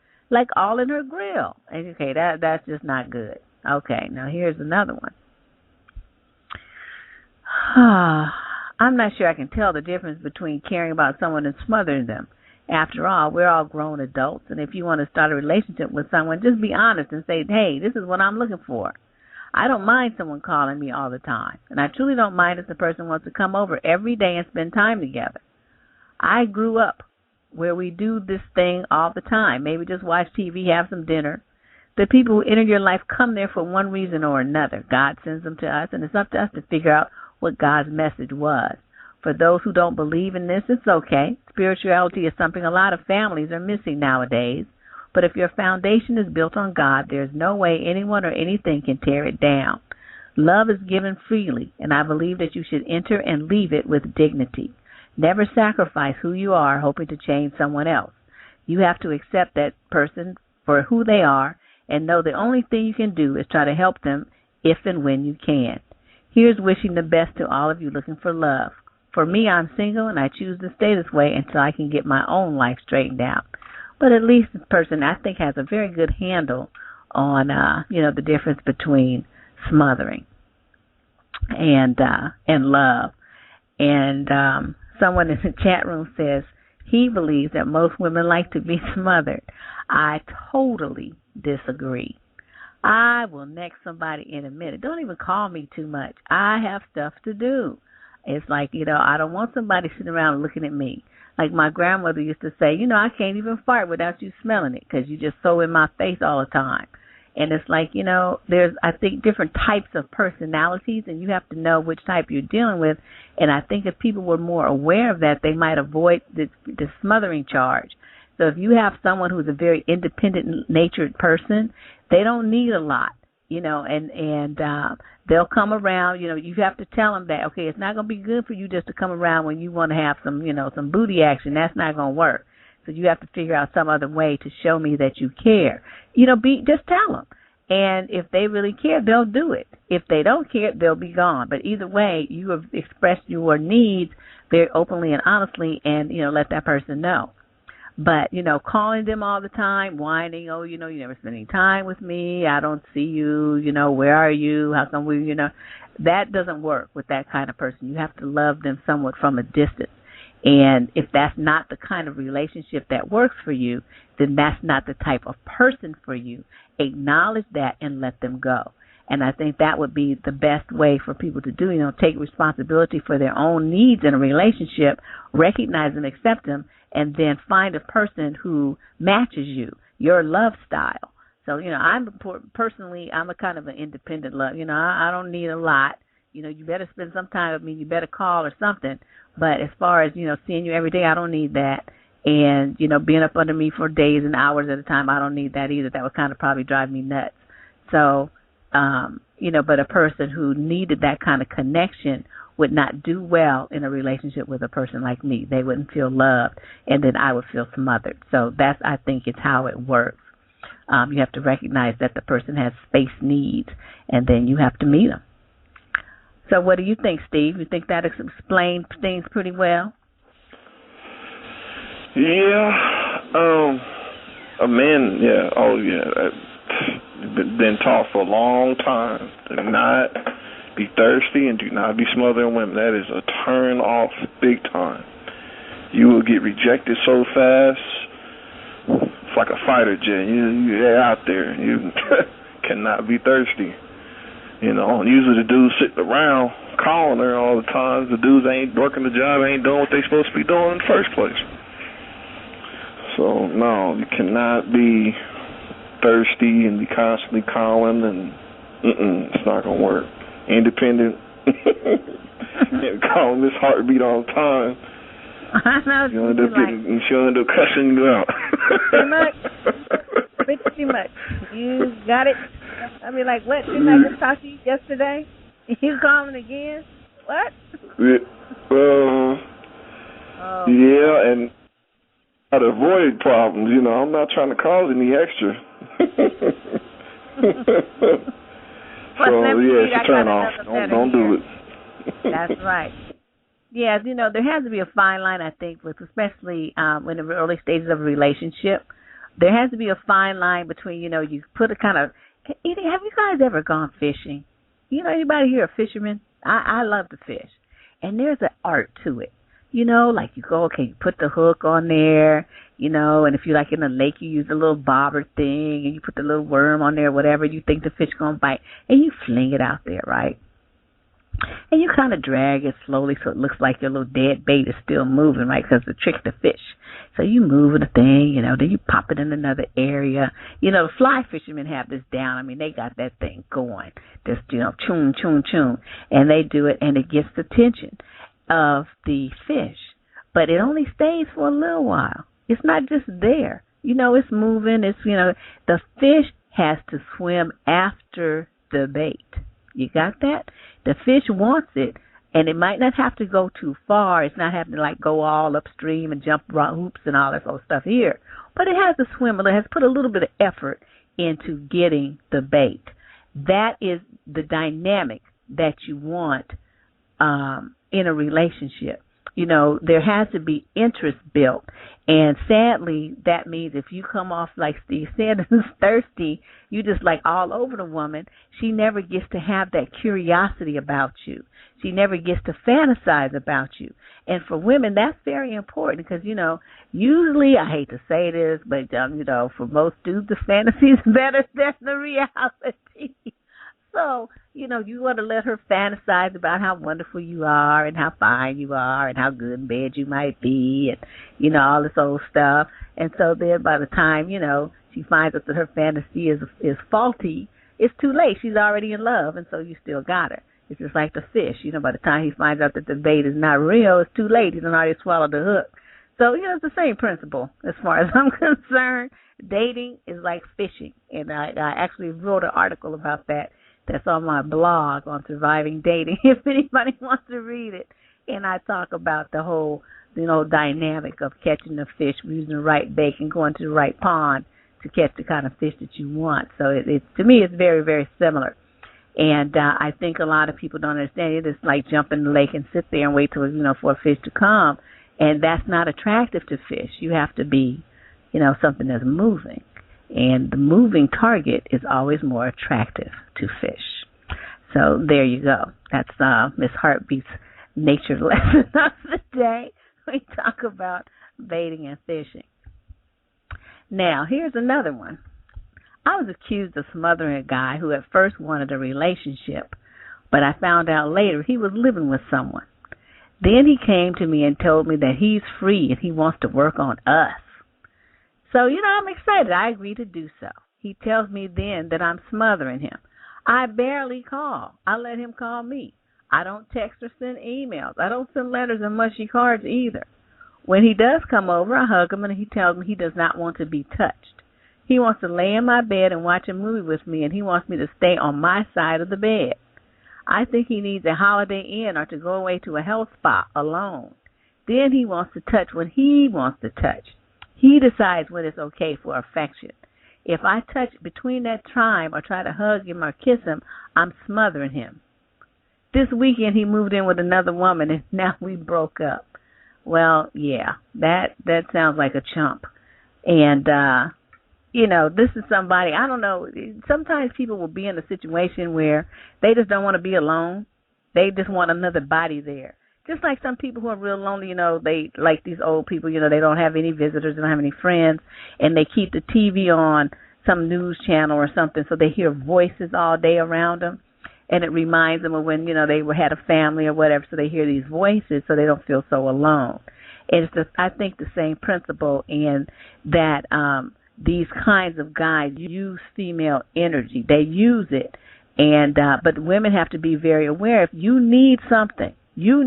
all in her grill. And, okay, that's just not good. Okay, now here's another one. I'm not sure I can tell the difference between caring about someone and smothering them. After all, we're all grown adults, and if you want to start a relationship with someone, just be honest and say, hey, this is what I'm looking for. I don't mind someone calling me all the time, and I truly don't mind if the person wants to come over every day and spend time together. I grew up where we do this thing all the time. Maybe just watch TV, have some dinner. The people who enter your life come there for one reason or another. God sends them to us, and it's up to us to figure out what God's message was. For those who don't believe in this, it's okay. Spirituality is something a lot of families are missing nowadays. But if your foundation is built on God, there's no way anyone or anything can tear it down. Love is given freely, and I believe that you should enter and leave it with dignity. Never sacrifice who you are hoping to change someone else. You have to accept that person for who they are and know the only thing you can do is try to help them if and when you can. Here's wishing the best to all of you looking for love. For me, I'm single, and I choose to stay this way until I can get my own life straightened out. But at least this person, I think, has a very good handle on, the difference between smothering and love. And someone in the chat room says he believes that most women like to be smothered. I totally disagree. I will next somebody in a minute. Don't even call me too much. I have stuff to do. It's like, I don't want somebody sitting around looking at me. Like my grandmother used to say, I can't even fart without you smelling it because you're just so in my face all the time. And it's like, there's, I think, different types of personalities, and you have to know which type you're dealing with. And I think if people were more aware of that, they might avoid the smothering charge. So if you have someone who's a very independent-natured person, they don't need a lot. And they'll come around. You have to tell them that, okay, it's not going to be good for you just to come around when you want to have some, some booty action. That's not going to work. So you have to figure out some other way to show me that you care. Just tell them. And if they really care, they'll do it. If they don't care, they'll be gone. But either way, you have expressed your needs very openly and honestly and, let that person know. But, calling them all the time, whining, oh, you're never spending time with me. I don't see you. Where are you? How come that doesn't work with that kind of person. You have to love them somewhat from a distance. And if that's not the kind of relationship that works for you, then that's not the type of person for you. Acknowledge that and let them go. And I think that would be the best way for people to do, take responsibility for their own needs in a relationship, recognize them, accept them, and then find a person who matches you, your love style. So, I'm a kind of an independent love. I don't need a lot. You better spend some time with me. You better call or something. But as far as, seeing you every day, I don't need that. And, being up under me for days and hours at a time, I don't need that either. That would kind of probably drive me nuts. So, but a person who needed that kind of connection would not do well in a relationship with a person like me. They wouldn't feel loved, and then I would feel smothered. So that's, I think, it's how it works. You have to recognize that the person has space needs, and then you have to meet them. So what do you think, Steve? You think that explains things pretty well? Yeah. A man, yeah. Oh, yeah. Been taught for a long time. Do not be thirsty and do not be smothering women. That is a turn off big time. You will get rejected so fast. It's like a fighter jet. You're out there. You cannot be thirsty. Usually the dudes sitting around calling her all the time. The dudes ain't working the job, ain't doing what they supposed to be doing in the first place. So, no, you cannot be thirsty and be constantly calling, and it's not going to work. Independent, calling this heartbeat all the time. I know. She'll end up cussing you out. Too much. Bit too much. You got it. I mean, like, what? Didn't I just talk to you yesterday? You calling again? What? Yeah, and how to avoid problems. I'm not trying to cause any extra. So, yeah, it's a turn off. Don't do it. That's right. Yeah, there has to be a fine line, I think, with especially in the early stages of a relationship. There has to be a fine line between, you put a kind of, have you guys ever gone fishing? Anybody here a fisherman? I love to fish. And there's an art to it. Like you go, okay, you put the hook on there, and if you're like in a lake, you use a little bobber thing, and you put the little worm on there, whatever you think the fish going to bite, and you fling it out there, right? And you kind of drag it slowly so it looks like your little dead bait is still moving, right, because the trick the fish. So you move the thing, then you pop it in another area. The fly fishermen have this down. I mean, they got that thing going. Just, choom, choom, choom. And they do it, and it gets the attention of the fish. But it only stays for a little while. It's not just there. It's moving. It's, the fish has to swim after the bait. You got that? The fish wants it, and it might not have to go too far. It's not having to, like, go all upstream and jump hoops and all that sort of stuff here. But it has to swim. It has put a little bit of effort into getting the bait. That is the dynamic that you want in a relationship. There has to be interest built. And sadly, that means if you come off, like Steve said, who's thirsty, you just like all over the woman, she never gets to have that curiosity about you. She never gets to fantasize about you. And for women, that's very important because, usually, I hate to say this, but, for most dudes, the fantasy is better than the reality. So, you want to let her fantasize about how wonderful you are and how fine you are and how good in bed you might be and, all this old stuff. And so then by the time, she finds out that her fantasy is faulty, it's too late. She's already in love, and so you still got her. It's just like the fish. By the time he finds out that the bait is not real, it's too late. He's already swallowed the hook. So, it's the same principle as far as I'm concerned. Dating is like fishing, and I actually wrote an article about that. That's on my blog on surviving dating, if anybody wants to read it. And I talk about the whole, dynamic of catching the fish, using the right bait, and going to the right pond to catch the kind of fish that you want. So to me, it's very, very similar. And I think a lot of people don't understand it. It's like jump in the lake and sit there and wait till, for a fish to come. And that's not attractive to fish. You have to be, something that's moving. And the moving target is always more attractive to fish. So there you go. That's Miss Heartbeat's nature lesson of the day. We talk about baiting and fishing. Now, here's another one. I was accused of smothering a guy who at first wanted a relationship, but I found out later he was living with someone. Then he came to me and told me that he's free and he wants to work on us. So, I'm excited. I agreed to do so. He tells me then that I'm smothering him. I barely call. I let him call me. I don't text or send emails. I don't send letters and mushy cards either. When he does come over, I hug him and he tells me he does not want to be touched. He wants to lay in my bed and watch a movie with me, and he wants me to stay on my side of the bed. I think he needs a Holiday Inn or to go away to a health spa alone. Then he wants to touch when he wants to touch. He decides when it's okay for affection. If I touch between that time or try to hug him or kiss him, I'm smothering him. This weekend he moved in with another woman, and now we broke up. Well, yeah, that sounds like a chump. And, this is somebody, I don't know, sometimes people will be in a situation where they just don't want to be alone. They just want another body there. Just like some people who are real lonely, they, like these old people, they don't have any visitors, they don't have any friends, and they keep the TV on some news channel or something, so they hear voices all day around them. And it reminds them of when, they had a family or whatever, so they hear these voices so they don't feel so alone. And it's I think the same principle in that these kinds of guys use female energy. They use it. And but women have to be very aware. If you need something, you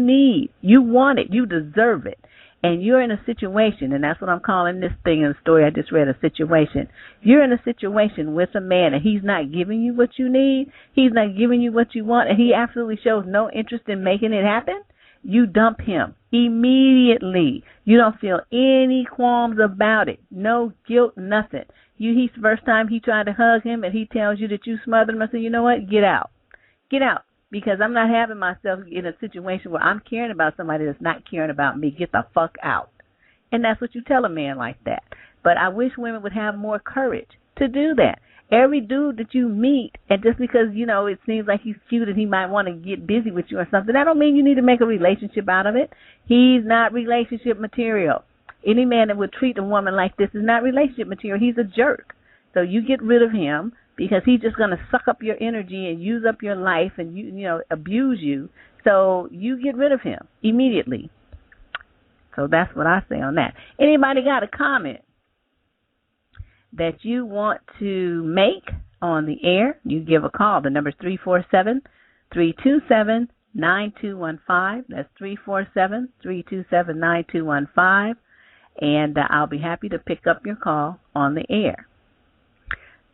want it, you deserve it, and you're in a situation, and that's what I'm calling this thing in the story I just read, a situation. You're in a situation with a man, and he's not giving you what you need, he's not giving you what you want, and he absolutely shows no interest in making it happen, you dump him immediately. You don't feel any qualms about it, no guilt, nothing. He's the first time he tried to hug him, and he tells you that you smothered him. I say, you know what, get out. Because I'm not having myself in a situation where I'm caring about somebody that's not caring about me. Get the fuck out. And that's what you tell a man like that. But I wish women would have more courage to do that. Every dude that you meet, and just because, it seems like he's cute and he might want to get busy with you or something, that don't mean you need to make a relationship out of it. He's not relationship material. Any man that would treat a woman like this is not relationship material. He's a jerk. So you get rid of him, because he's just going to suck up your energy and use up your life and abuse you. So you get rid of him immediately. So that's what I say on that. Anybody got a comment that you want to make on the air? You give a call. The number is 347-327-9215. That's 347-327-9215. And I'll be happy to pick up your call on the air.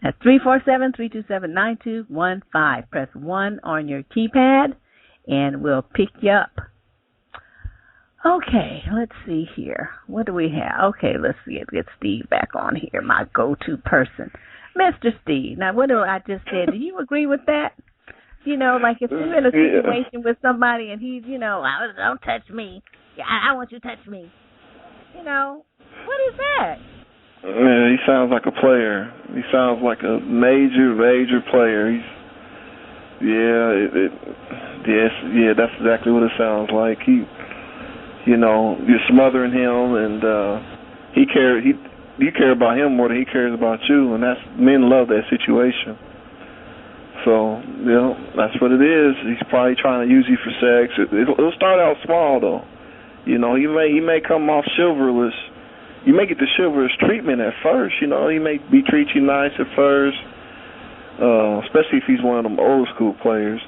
That's 347-327-9215. Press 1 on your keypad, and we'll pick you up. Okay, let's see here. What do we have? Okay, let's see. Let's get Steve back on here, my go-to person. Mr. Steve, now what I just said, do you agree with that? Like if you're in a situation with somebody and he's, don't touch me. I want you to touch me. What is that? Yeah, he sounds like a player. He sounds like a major player. That's exactly what it sounds like. You're smothering him, and you care about him more than he cares about you, and men love that situation. So, that's what it is. He's probably trying to use you for sex. It'll start out small, though. He may come off chivalrous. You may get the chivalrous treatment at first, He may treat you nice at first, especially if he's one of them old school players.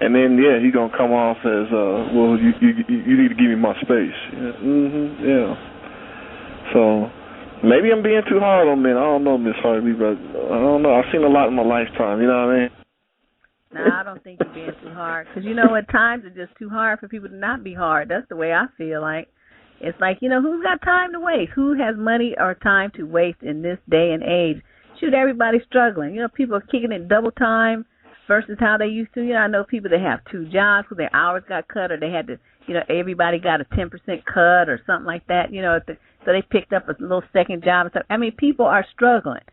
And then, he's going to come off as, well, you need to give me my space. Yeah. So, maybe I'm being too hard on men. I don't know, Miss Harvey, but I don't know. I've seen a lot in my lifetime, you know what I mean? No, I don't think you're being too hard. Because, at times it's just too hard for people to not be hard. That's the way I feel like. It's like, who's got time to waste? Who has money or time to waste in this day and age? Shoot, everybody's struggling. People are kicking it double time versus how they used to. I know people that have 2 jobs because their hours got cut or they had to everybody got a 10% cut or something like that, so they picked up a little second job and stuff. I mean, people are struggling.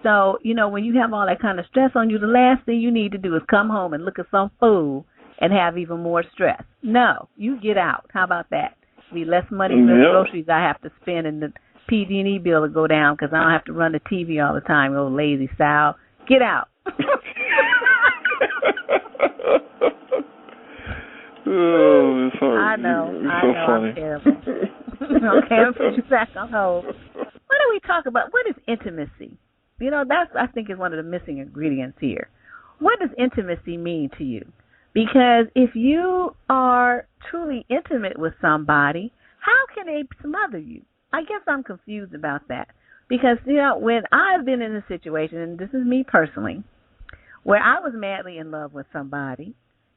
So, when you have all that kind of stress on you, the last thing you need to do is come home and look at some fool and have even more stress. No, you get out. How about that? Be less money, less groceries I have to spend, and the PD&E bill will go down because I don't have to run the TV all the time. Oh, lazy Sal. Get out. Oh, it's hard. I know. So funny. I'm terrible. Okay, I'll put you back on hold. What do we talk about? What is intimacy? That's, I think, is one of the missing ingredients here. What does intimacy mean to you? Because if you are truly intimate with somebody, how can they smother you? I guess I'm confused about that. Because, when I've been in a situation, and this is me personally, where I was madly in love with somebody,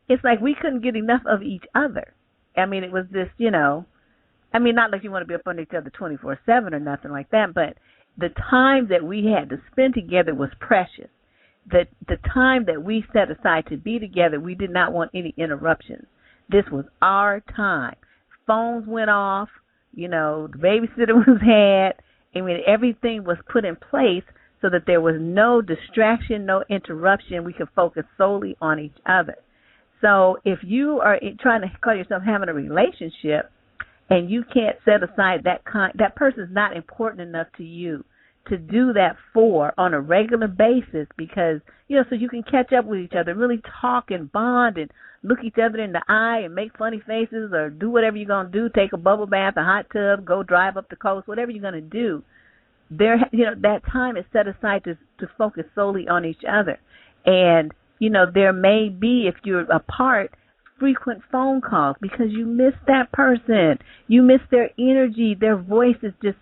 it's like we couldn't get enough of each other. I mean, it was this, not like you want to be up on each other 24/7 or nothing like that, but the time that we had to spend together was precious. The time that we set aside to be together, we did not want any interruptions. This was our time. Phones went off, the babysitter was had. I mean, everything was put in place so that there was no distraction, no interruption. We could focus solely on each other. So if you are trying to call yourself having a relationship and you can't set aside that person's not important enough to you to do that for on a regular basis because, so you can catch up with each other, really talk and bond and look each other in the eye and make funny faces or do whatever you're going to do, take a bubble bath, a hot tub, go drive up the coast, whatever you're going to do. That time is set aside to focus solely on each other. And, there may be, if you're apart, frequent phone calls because you miss that person. You miss their energy. Their voice is just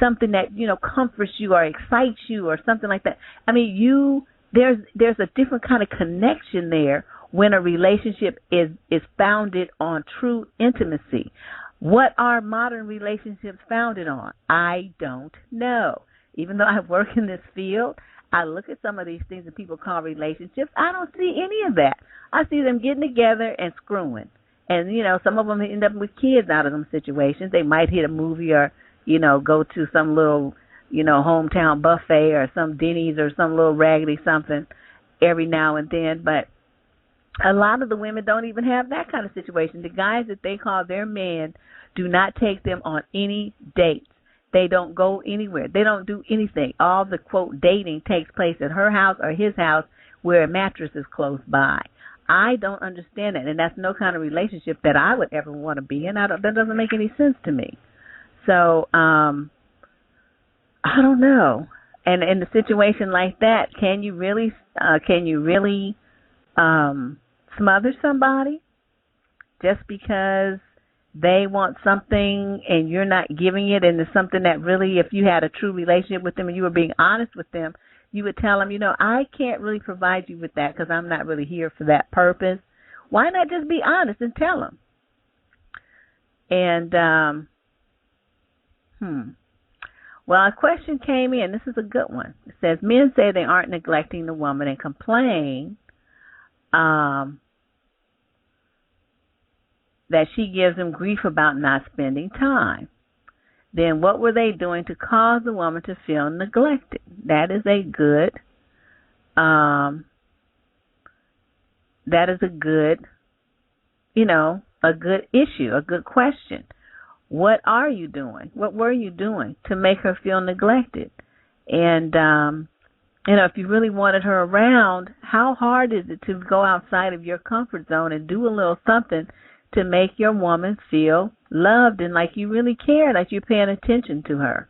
something that, comforts you or excites you or something like that. I mean, there's a different kind of connection there when a relationship is founded on true intimacy. What are modern relationships founded on? I don't know. Even though I work in this field, I look at some of these things that people call relationships. I don't see any of that. I see them getting together and screwing. And, some of them end up with kids out of them situations. They might hit a movie or, go to some little, hometown buffet or some Denny's or some little raggedy something every now and then. But a lot of the women don't even have that kind of situation. The guys that they call their men do not take them on any dates. They don't go anywhere. They don't do anything. All the, quote, dating takes place at her house or his house where a mattress is close by. I don't understand that, and that's no kind of relationship that I would ever want to be in. That doesn't make any sense to me. So, I don't know. And in a situation like that, can you really smother somebody just because they want something and you're not giving it, and it's something that really, if you had a true relationship with them and you were being honest with them, you would tell them, I can't really provide you with that because I'm not really here for that purpose. Why not just be honest and tell them? And, well, a question came in. This is a good one. It says, men say they aren't neglecting the woman and complain that she gives them grief about not spending time. Then what were they doing to cause the woman to feel neglected? That is a good, a good issue, a good question. What are you doing? What were you doing to make her feel neglected? And, if you really wanted her around, how hard is it to go outside of your comfort zone and do a little something to make your woman feel loved and like you really care, like you're paying attention to her?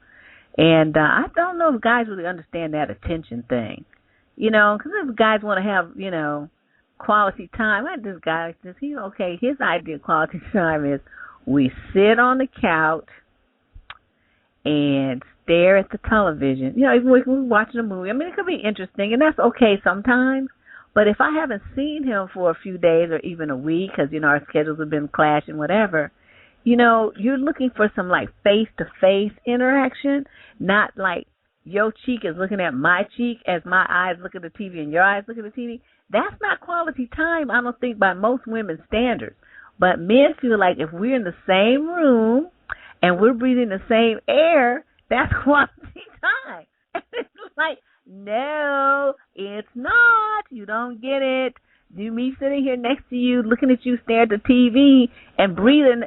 And I don't know if guys really understand that attention thing, because if guys want to have, quality time, this guy, his idea of quality time is we sit on the couch and stare at the television. Even when we're watching a movie, it could be interesting, and that's okay sometimes. But if I haven't seen him for a few days or even a week, because, our schedules have been clashing, whatever, you're looking for some, face-to-face interaction, not like your cheek is looking at my cheek as my eyes look at the TV and your eyes look at the TV. That's not quality time, I don't think, by most women's standards. But men feel like if we're in the same room and we're breathing the same air, that's quality time. And it's like, no, it's not. You don't get it. Do me sitting here next to you, looking at you, stare at the TV and breathing,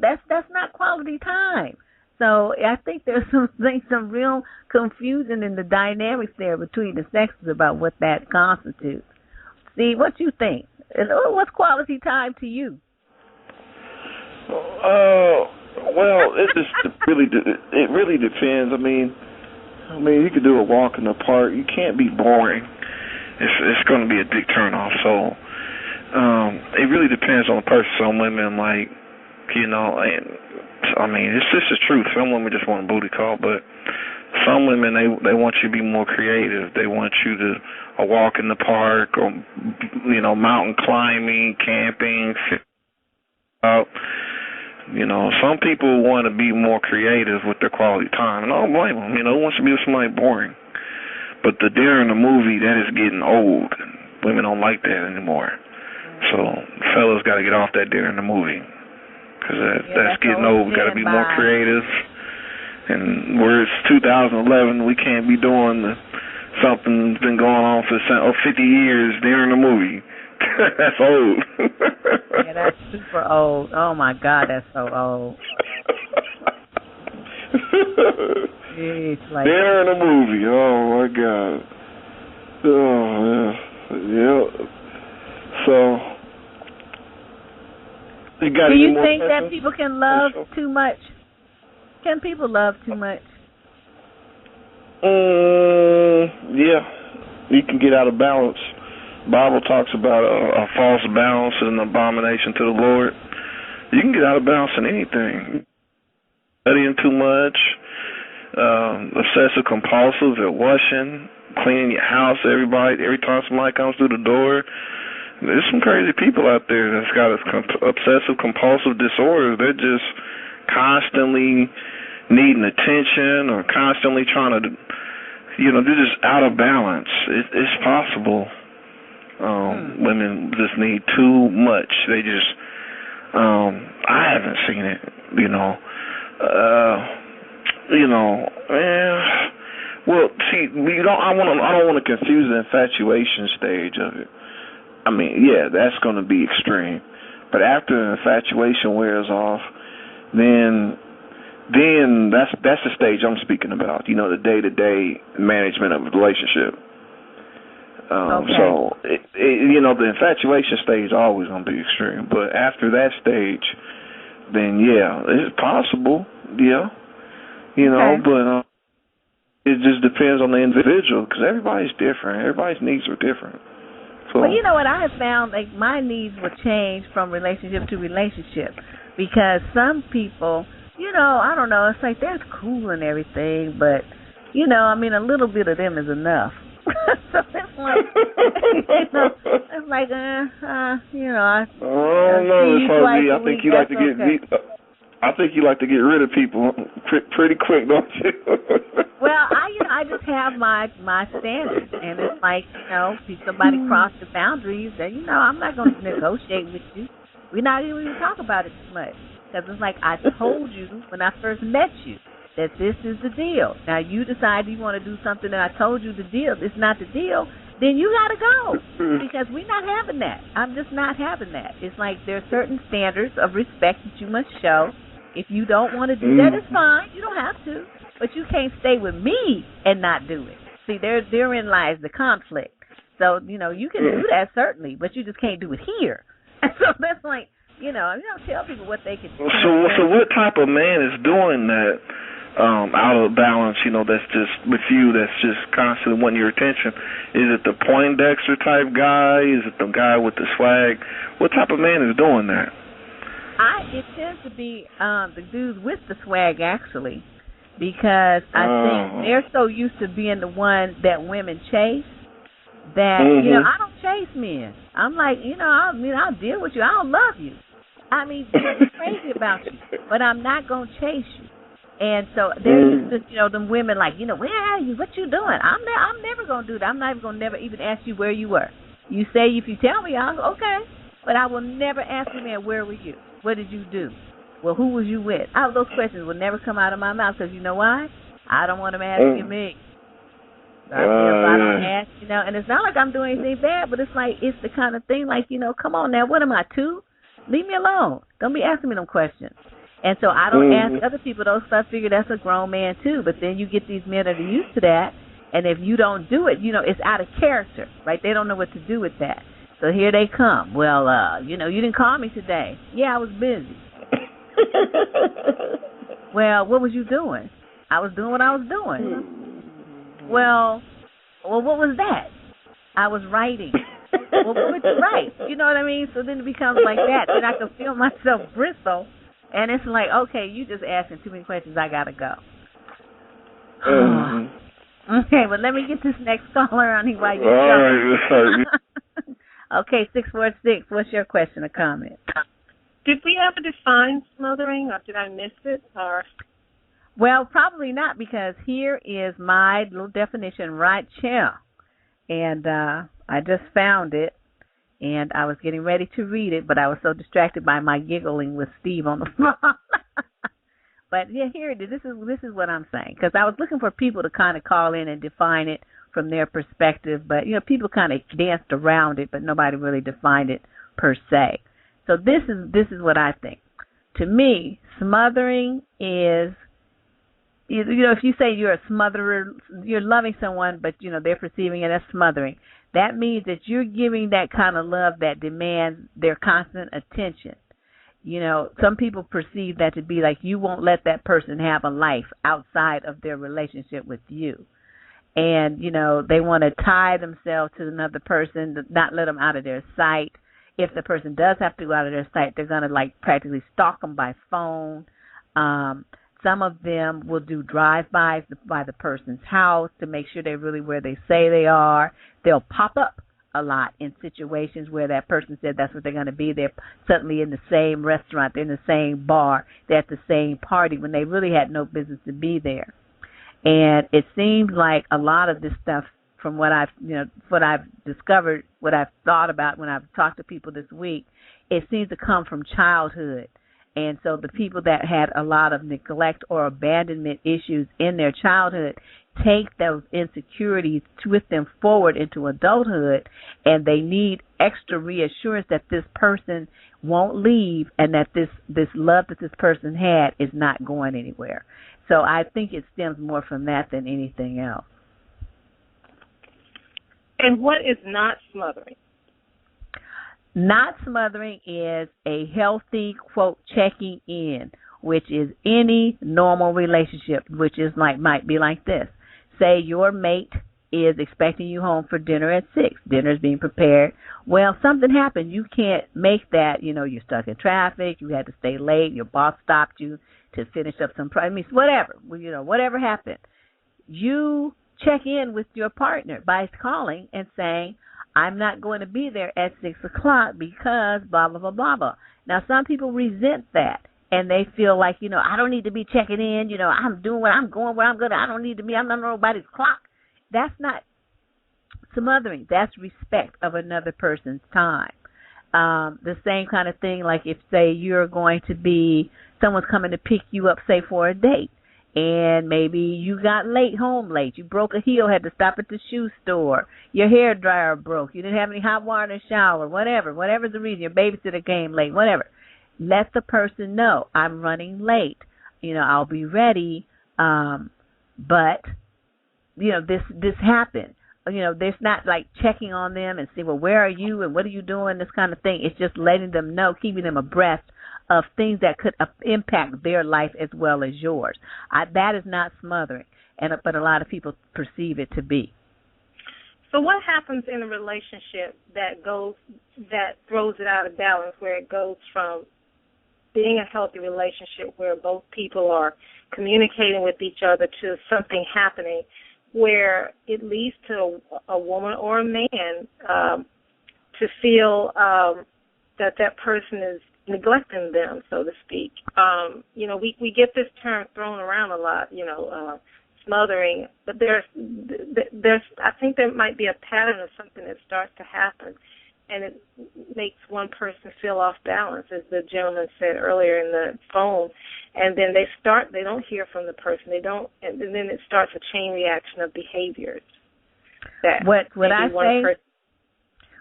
that's not quality time. So I think there's some real confusion in the dynamics there between the sexes about what that constitutes. See, what you think? What's quality time to you? Well, it really depends. I mean, you could do a walk in the park. You can't be boring. It's going to be a big turnoff. So, it really depends on the person. Some women and I mean, it's just the truth. Some women just want a booty call, but some women they want you to be more creative. They want you to walk in the park or mountain climbing, camping. Some people want to be more creative with their quality time, and I don't blame them. Who wants to be with somebody boring? But the dinner in the movie, that is getting old. Women don't like that anymore. So fellas got to get off that dinner in the movie. Because that's getting old. We got to be more creative. And where it's 2011, we can't be doing something that's been going on for 50 years, dinner in the movie. That's old. Yeah, that's super old. Oh, my God, that's so old. Jeez, dinner in a movie. Oh, my God. Oh, yeah. So, do you think that people can love too much? Can people love too much? Yeah. You can get out of balance. The Bible talks about a false balance and an abomination to the Lord. You can get out of balance in anything. Studying too much, obsessive compulsive at washing, cleaning your house every time somebody comes through the door. There's some crazy people out there that's got obsessive compulsive disorder. They're just constantly needing attention or constantly trying to, they're just out of balance. It's possible. Women just need too much. They just, I haven't seen it, well, see, I don't want to confuse the infatuation stage of it. I mean, yeah, that's going to be extreme. But after the infatuation wears off, then that's the stage I'm speaking about. The day-to-day management of a relationship. Okay. So, the infatuation stage is always going to be extreme. But after that stage, then, yeah, it's possible, yeah. But it just depends on the individual because everybody's different. Everybody's needs are different. So, well, you know what I have found? Like, my needs will change from relationship to relationship because some people, I don't know, it's like they're cool and everything, but, a little bit of them is enough. So it's like, I don't know, I think you like to get I think you like to get rid of people pretty quick, don't you? Well, I just have my standards, and it's like, if somebody crossed the boundaries, then, I'm not going to negotiate with you. We're not even going to talk about it too much. Because it's like I told you when I first met you that this is the deal. Now, you decide you want to do something that I told you the deal. It's not the deal. Then you got to go because we're not having that. I'm just not having that. It's like there are certain standards of respect that you must show. If you don't want to do that, it's fine. You don't have to. But you can't stay with me and not do it. See, therein lies the conflict. So, you can do that, certainly, but you just can't do it here. And so that's like, you don't tell people what they can do. So what type of man is doing that out of balance, that's just with you, that's just constantly wanting your attention? Is it the Poindexter type guy? Is it the guy with the swag? What type of man is doing that? It tends to be the dudes with the swag, actually, because I think they're so used to being the one that women chase that, I don't chase men. I'm like, I'll deal with you. I don't love you. I mean, I'm crazy about you, but I'm not going to chase you. And so there's just, them women like, where are you? What you doing? I'm never going to do that. I'm not even going to never even ask you where you were. You say, if you tell me, I'll okay. But I will never ask a man, where were you? What did you do? Well, who was you with? Those questions will never come out of my mouth because you know why? I don't want them asking me. So I feel if I don't ask, and it's not like I'm doing anything bad, but it's like it's the kind of thing like, come on now, what am I, 2? Leave me alone. Don't be asking me them questions. And so I don't ask other people those stuff. I figure that's a grown man too. But then you get these men that are used to that, and if you don't do it, it's out of character, right? They don't know what to do with that. So here they come. Well, you didn't call me today. Yeah, I was busy. Well, what was you doing? I was doing what I was doing. Well, what was that? I was writing. Well, what would you write? You know what I mean? So then it becomes like that. Then I can feel myself bristle. And it's like, okay, you just asking too many questions. I got to go. Okay, well, let me get this next caller on here while you go. Okay, 646, what's your question or comment? Did we ever define smothering, or did I miss it? Or well, probably not, because here is my little definition right here. And I just found it, and I was getting ready to read it, but I was so distracted by my giggling with Steve on the phone. But yeah, here it is. This is what I'm saying, because I was looking for people to kind of call in and define it from their perspective, but people kind of danced around it, but nobody really defined it per se. So this is what I think. To me, smothering is, if you say you're a smotherer, you're loving someone, but they're perceiving it as smothering. That means that you're giving that kind of love that demands their constant attention. Some people perceive that to be like you won't let that person have a life outside of their relationship with you. And, they want to tie themselves to another person, not let them out of their sight. If the person does have to go out of their sight, they're going to practically stalk them by phone. Some of them will do drive-bys by the person's house to make sure they're really where they say they are. They'll pop up a lot in situations where that person said that's what they're going to be. They're suddenly in the same restaurant, they're in the same bar, they're at the same party when they really had no business to be there. And it seems like a lot of this stuff, from what I've discovered, what I've thought about when I've talked to people this week, it seems to come from childhood. And so the people that had a lot of neglect or abandonment issues in their childhood take those insecurities with them forward into adulthood, and they need extra reassurance that this person won't leave and that this love that this person had is not going anywhere. So I think it stems more from that than anything else. And what is not smothering? Not smothering is a healthy, quote, checking in, which is any normal relationship, which is might be like this. Say your mate is expecting you home for dinner at 6. Dinner is being prepared. Well, something happened. You can't make that. You're stuck in traffic. You had to stay late. Your boss stopped you to finish up some whatever. Whatever happened. You check in with your partner by calling and saying, I'm not going to be there at 6 o'clock because blah, blah, blah, blah, blah. Now, some people resent that, and they feel like, I don't need to be checking in. I'm doing what I'm going where I'm going. I don't need to be. I'm not nobody's clock. That's not smothering. That's respect of another person's time. The same kind of thing, like if, say, someone's coming to pick you up, say, for a date. And maybe you got home late. You broke a heel, had to stop at the shoe store. Your hair dryer broke. You didn't have any hot water in the shower, whatever's the reason. Your babysitter came late, whatever. Let the person know, I'm running late. I'll be ready. But, this happened. There's not like checking on them and see, well, where are you and what are you doing, this kind of thing. It's just letting them know, keeping them abreast of things that could impact their life as well as yours. That is not smothering, but a lot of people perceive it to be. So what happens in a relationship that throws it out of balance, where it goes from being a healthy relationship where both people are communicating with each other to something happening where it leads to a woman or a man to feel that person is neglecting them, so to speak. We get this term thrown around a lot, smothering, but there's I think there might be a pattern of something that starts to happen, and it makes one person feel off balance, as the gentleman said earlier in the phone, and then they don't hear from the person, and then it starts a chain reaction of behaviors. What I say,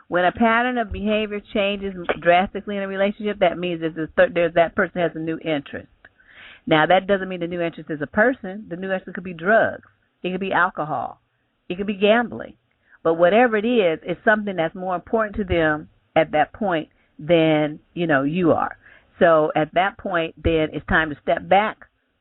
when a pattern of behavior changes drastically in a relationship, that means that person has a new interest. Now, that doesn't mean the new interest is a person. The new interest could be drugs. It could be alcohol. It could be gambling. But whatever it is, it's something that's more important to them at that point than, you are. So at that point, then it's time to step back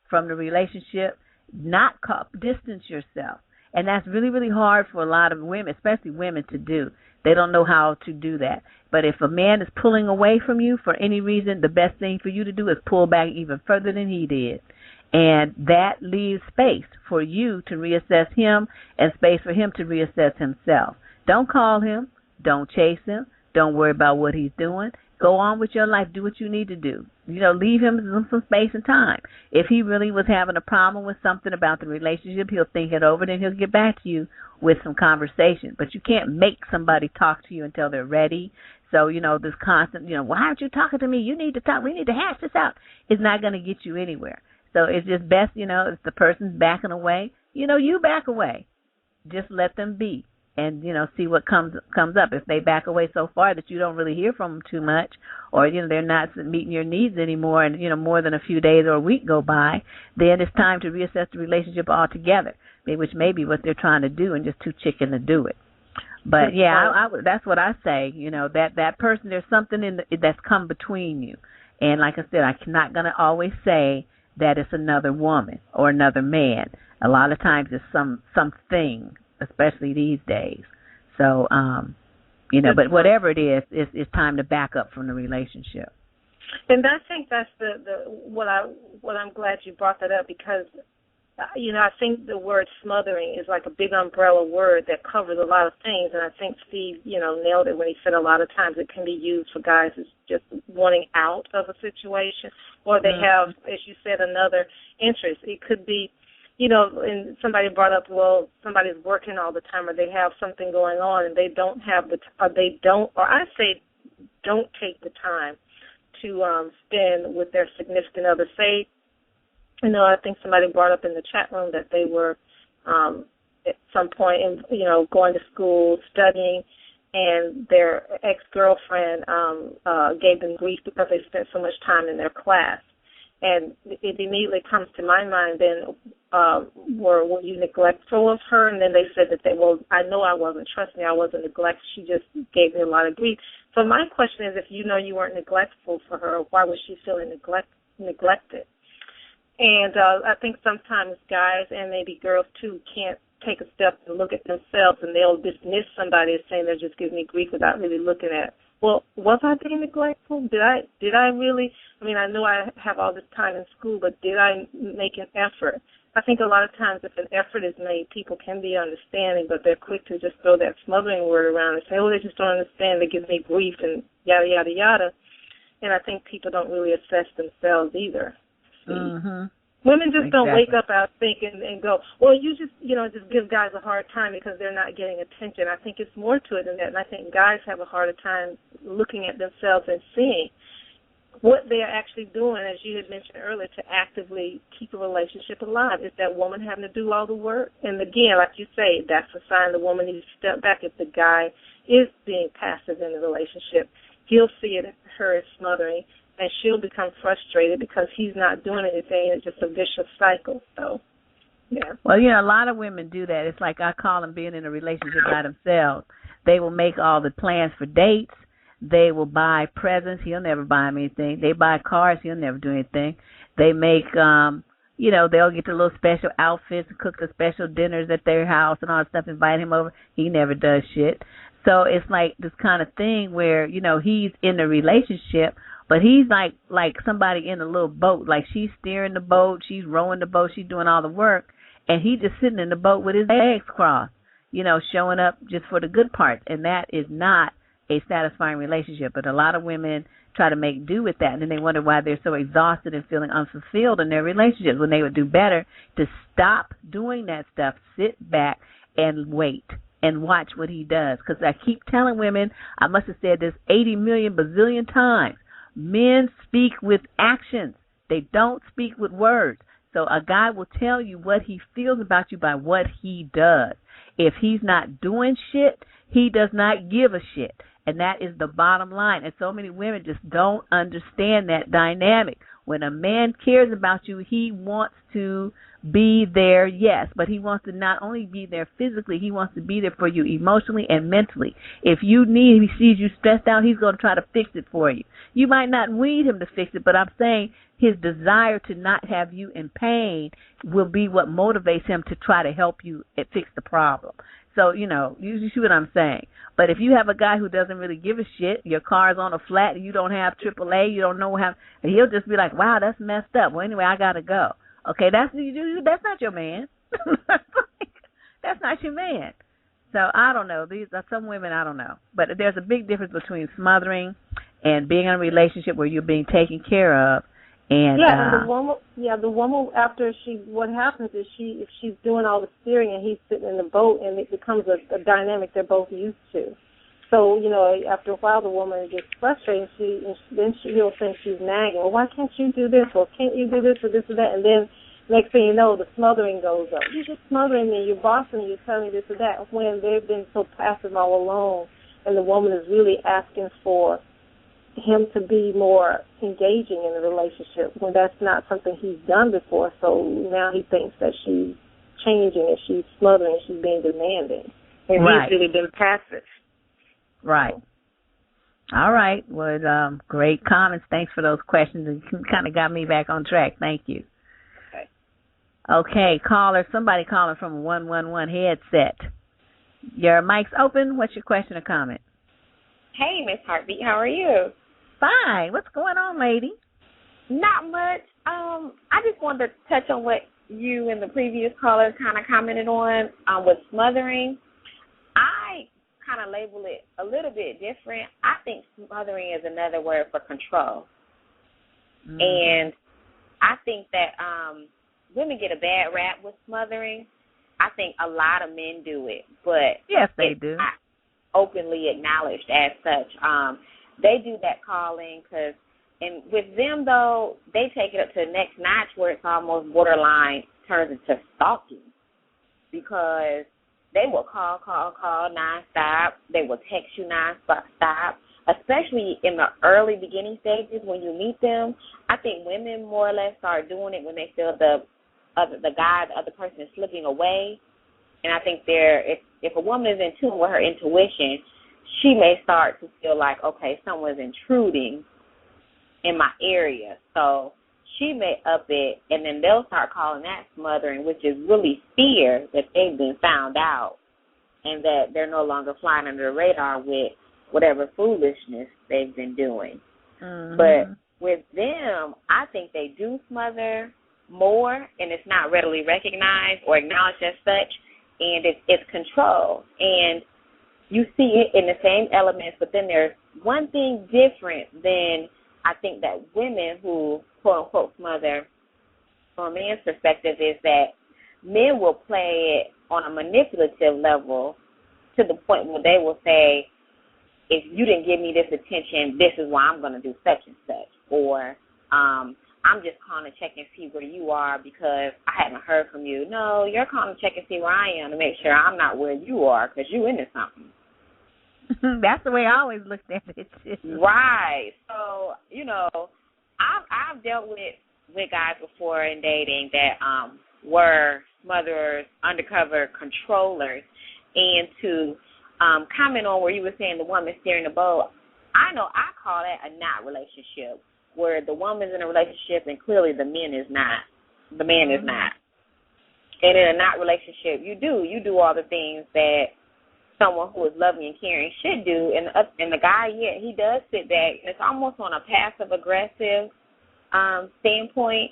from the relationship, distance yourself. And that's really, really hard for a lot of women, especially women, to do. They don't know how to do that. But if a man is pulling away from you for any reason, the best thing for you to do is pull back even further than he did. And that leaves space for you to reassess him and space for him to reassess himself. Don't call him. Don't chase him. Don't worry about what he's doing. Go on with your life. Do what you need to do. Leave him some space and time. If he really was having a problem with something about the relationship, he'll think it over, then he'll get back to you with some conversation. But you can't make somebody talk to you until they're ready. So, this constant, why aren't you talking to me? You need to talk. We need to hash this out. It's not going to get you anywhere. So it's just best, if the person's backing away, you back away. Just let them be and, see what comes up. If they back away so far that you don't really hear from them too much, or, they're not meeting your needs anymore and, more than a few days or a week go by, then it's time to reassess the relationship altogether, which may be what they're trying to do and just too chicken to do it. But, yeah, that's what I say, that person, there's something that's come between you. And like I said, I'm not going to always say that it's another woman or another man. A lot of times it's something, especially these days. So, but whatever it is, it's time to back up from the relationship. And I think that's what I'm glad you brought that up, because I think the word smothering is like a big umbrella word that covers a lot of things, and I think Steve, nailed it when he said a lot of times it can be used for guys who's just wanting out of a situation, or they have, as you said, another interest. It could be, and somebody brought up, well, somebody's working all the time, or they have something going on, and they don't have don't take the time to spend with their significant other. Say, I think somebody brought up in the chat room that they were at some point, going to school, studying, and their ex-girlfriend gave them grief because they spent so much time in their class. And it immediately comes to my mind then, were you neglectful of her? And then they said that I know I wasn't. Trust me, I wasn't neglectful. She just gave me a lot of grief. So my question is, if you weren't neglectful for her, why was she feeling neglected? And I think sometimes guys and maybe girls too can't take a step and look at themselves, and they'll dismiss somebody as saying they're just giving me grief without really looking at, well, was I being neglectful? Did I really? I know I have all this time in school, but did I make an effort? I think a lot of times if an effort is made, people can be understanding, but they're quick to just throw that smothering word around and say, oh, they just don't understand, they give me grief and yada, yada, yada. And I think people don't really assess themselves either. Mm-hmm. Women just don't wake up out thinking and go, well, you just give guys a hard time because they're not getting attention. I think it's more to it than that, and I think guys have a harder time looking at themselves and seeing what they are actually doing, as you had mentioned earlier, to actively keep a relationship alive. Is that woman having to do all the work? And again, like you say, that's a sign the woman needs to step back. If the guy is being passive in the relationship, he'll see her as smothering, and she'll become frustrated because he's not doing anything. It's just a vicious cycle. So, yeah. Well, a lot of women do that. It's like I call them being in a relationship by themselves. They will make all the plans for dates. They will buy presents. He'll never buy him anything. They buy cars. He'll never do anything. They make, they'll get the little special outfits and cook the special dinners at their house and all that stuff, invite him over. He never does shit. So it's like this kind of thing where, he's in the relationship, but he's like somebody in a little boat. Like she's steering the boat, she's rowing the boat, she's doing all the work, and he's just sitting in the boat with his legs crossed, showing up just for the good parts. And that is not a satisfying relationship. But a lot of women try to make do with that, and then they wonder why they're so exhausted and feeling unfulfilled in their relationships when they would do better to stop doing that stuff, sit back and wait and watch what he does. Because I keep telling women, I must have said this 80 million bazillion times, men speak with actions. They don't speak with words. So a guy will tell you what he feels about you by what he does. If he's not doing shit, he does not give a shit. And that is the bottom line. And so many women just don't understand that dynamic. When a man cares about you, he wants to be there, yes, but he wants to not only be there physically, he wants to be there for you emotionally and mentally. If he sees you stressed out, he's going to try to fix it for you. You might not need him to fix it, but I'm saying his desire to not have you in pain will be what motivates him to try to help you fix the problem. So, you see what I'm saying. But if you have a guy who doesn't really give a shit, your car's on a flat, you don't have AAA, you don't know how, and he'll just be like, wow, that's messed up. Well, anyway, I got to go. Okay, that's not your man. That's not your man. So I don't know. These are some women, I don't know. But there's a big difference between smothering and being in a relationship where you're being taken care of. And the woman after what happens is if she's doing all the steering and he's sitting in the boat, and it becomes a dynamic they're both used to. So, after a while the woman gets frustrated, he'll think she's nagging. Well, why can't you do this? Or can't you do this or this or that? And then next thing you know, the smothering goes up. You're just smothering me, you're bossing me, you're telling me this or that, when they've been so passive all along, and the woman is really asking for him to be more engaging in the relationship when that's not something he's done before. So now he thinks that she's changing and she's smothering, she's being demanding. And right. He's really been passive. Right. All right. Well, great comments. Thanks for those questions. You kind of got me back on track. Thank you. Okay, caller. Somebody calling from a 111 headset. Your mic's open. What's your question or comment? Hey, Miss Heartbeat. How are you? Fine. What's going on, lady? Not much. I just wanted to touch on what you and the previous caller kind of commented on with smothering. I kind of label it a little bit different. I think smothering is another word for control. Mm-hmm. And I think that women get a bad rap with smothering. I think a lot of men do it, but yes, they do. Not openly acknowledged as such. They do that calling because, and with them, though, they take it up to the next notch where it's almost borderline turns into stalking, because they will call nonstop. They will text you nonstop, especially in the early beginning stages when you meet them. I think women more or less start doing it when they feel the other person is slipping away. And I think if a woman is in tune with her intuition, she may start to feel like, okay, someone's intruding in my area. So she may up it, and then they'll start calling that smothering, which is really fear that they've been found out and that they're no longer flying under the radar with whatever foolishness they've been doing. Mm-hmm. But with them, I think they do smother more, and it's not readily recognized or acknowledged as such, and it's control. And you see it in the same elements, but then there's one thing different than I think that women who, quote-unquote, smother, from a man's perspective, is that men will play it on a manipulative level to the point where they will say, if you didn't give me this attention, this is why I'm going to do such and such. Or I'm just calling to check and see where you are because I haven't heard from you. No, you're calling to check and see where I am to make sure I'm not where you are because you're into something. That's the way I always looked at it. Right. So, I've dealt with guys before in dating that were smotherers, undercover controllers. And to comment on where you were saying the woman steering the boat, I know I call that a not relationship, where the woman's in a relationship and clearly the man is not. The man is not. And in a not relationship, you do all the things that someone who is loving and caring should do. And the guy, he does sit back. It's almost on a passive-aggressive standpoint.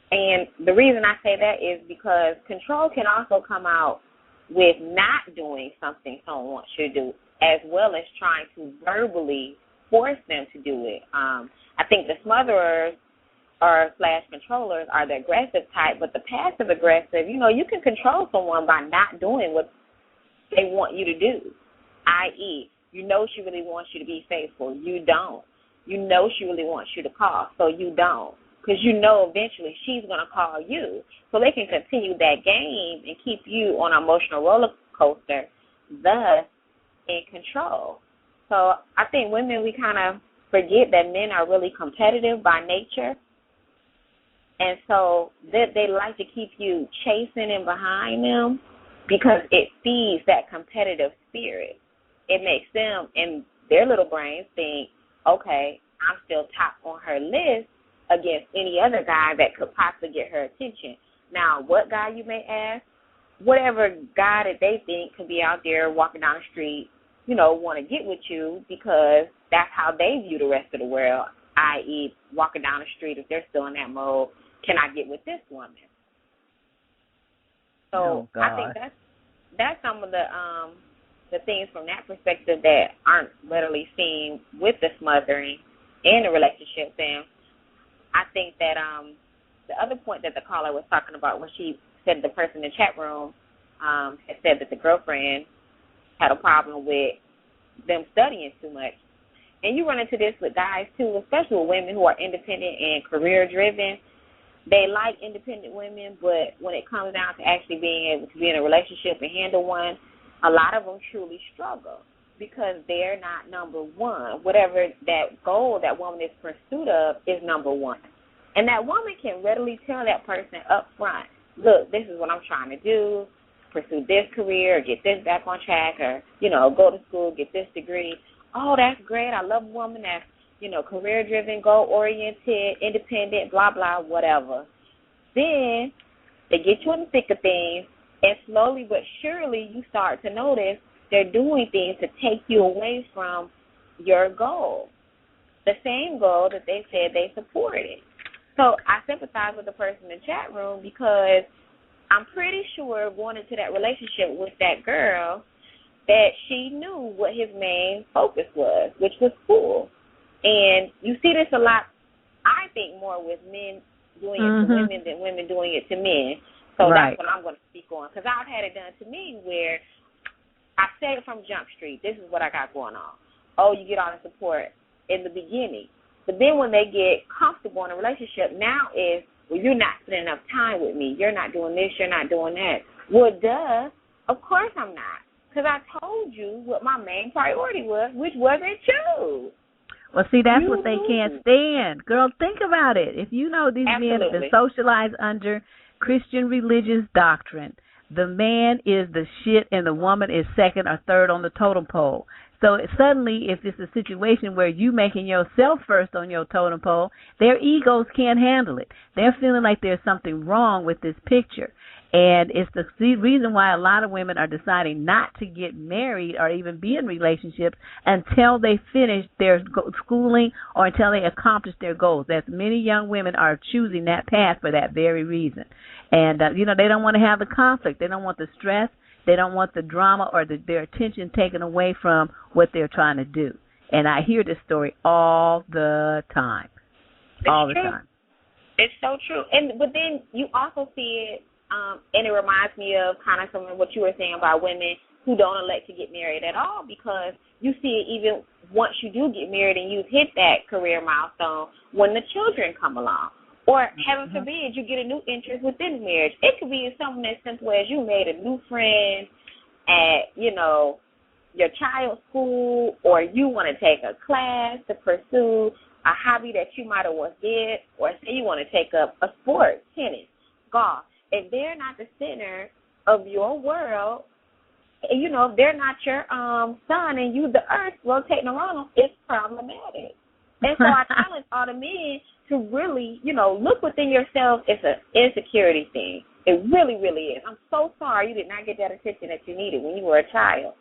And the reason I say that is because control can also come out with not doing something someone wants you to do, as well as trying to verbally force them to do it. I think the smotherers or / controllers are the aggressive type, but the passive aggressive, you can control someone by not doing what they want you to do, i.e., you know she really wants you to be faithful. You don't. You know she really wants you to call, so you don't. Because you know eventually she's going to call you. So they can continue that game and keep you on an emotional roller coaster, thus in control. So I think women, we kind of forget that men are really competitive by nature. And so they like to keep you chasing and behind them because it feeds that competitive spirit. It makes them in their little brains think, okay, I'm still top on her list against any other guy that could possibly get her attention. Now, what guy, you may ask? Whatever guy that they think could be out there walking down the street, want to get with you because that's how they view the rest of the world, i.e., walking down the street, if they're still in that mode, can I get with this woman? So I think that's some of the things from that perspective that aren't readily seen with the smothering in the relationships. And I think that the other point that the caller was talking about when she said the person in the chat room had said that the girlfriend had a problem with them studying too much. And you run into this with guys, too, especially with women who are independent and career-driven. They like independent women, but when it comes down to actually being able to be in a relationship and handle one, a lot of them truly struggle because they're not number one. Whatever that goal that woman is in pursuit of is number one. And that woman can readily tell that person up front, look, this is what I'm trying to do, pursue this career, or get this back on track, or, go to school, get this degree. Oh, that's great. I love a woman that's, career-driven, goal-oriented, independent, blah, blah, whatever. Then they get you in the thick of things, and slowly but surely you start to notice they're doing things to take you away from your goal, the same goal that they said they supported. So I sympathize with the person in the chat room because I'm pretty sure going into that relationship with that girl that she knew what his main focus was, which was school. And you see this a lot, I think, more with men doing it to women than women doing it to men. So that's what I'm going to speak on. Because I've had it done to me where I said from Jump Street, this is what I got going on. Oh, you get all the support in the beginning. But then when they get comfortable in a relationship, now is, well, you're not spending enough time with me. You're not doing this. You're not doing that. Well, duh. Of course I'm not. Because I told you what my main priority was, which wasn't you. Well, see, that's what they can't stand. Girl, think about it. If you know these men have been socialized under Christian religious doctrine, the man is the shit and the woman is second or third on the totem pole. So suddenly, if it's a situation where you making yourself first on your totem pole, their egos can't handle it. They're feeling like there's something wrong with this picture. And it's the reason why a lot of women are deciding not to get married or even be in relationships until they finish their schooling or until they accomplish their goals. As many young women are choosing that path for that very reason. And, they don't want to have the conflict. They don't want the stress. They don't want the drama or their attention taken away from what they're trying to do. And I hear this story all the time. All the time. It's so true. But then you also see it. And it reminds me of kind of some of what you were saying about women who don't elect to get married at all because you see it even once you do get married and you've hit that career milestone when the children come along. Or, heaven forbid, you get a new interest within marriage. It could be something as simple as you made a new friend at, your child's school, or you want to take a class to pursue a hobby that you might have once did, or say you want to take up a sport, tennis, golf. If they're not the center of your world, if they're not your sun and you the earth rotating around them, it's problematic. And so I challenge all the men to really, look within yourself. It's an insecurity thing. It really, really is. I'm so sorry you did not get that attention that you needed when you were a child.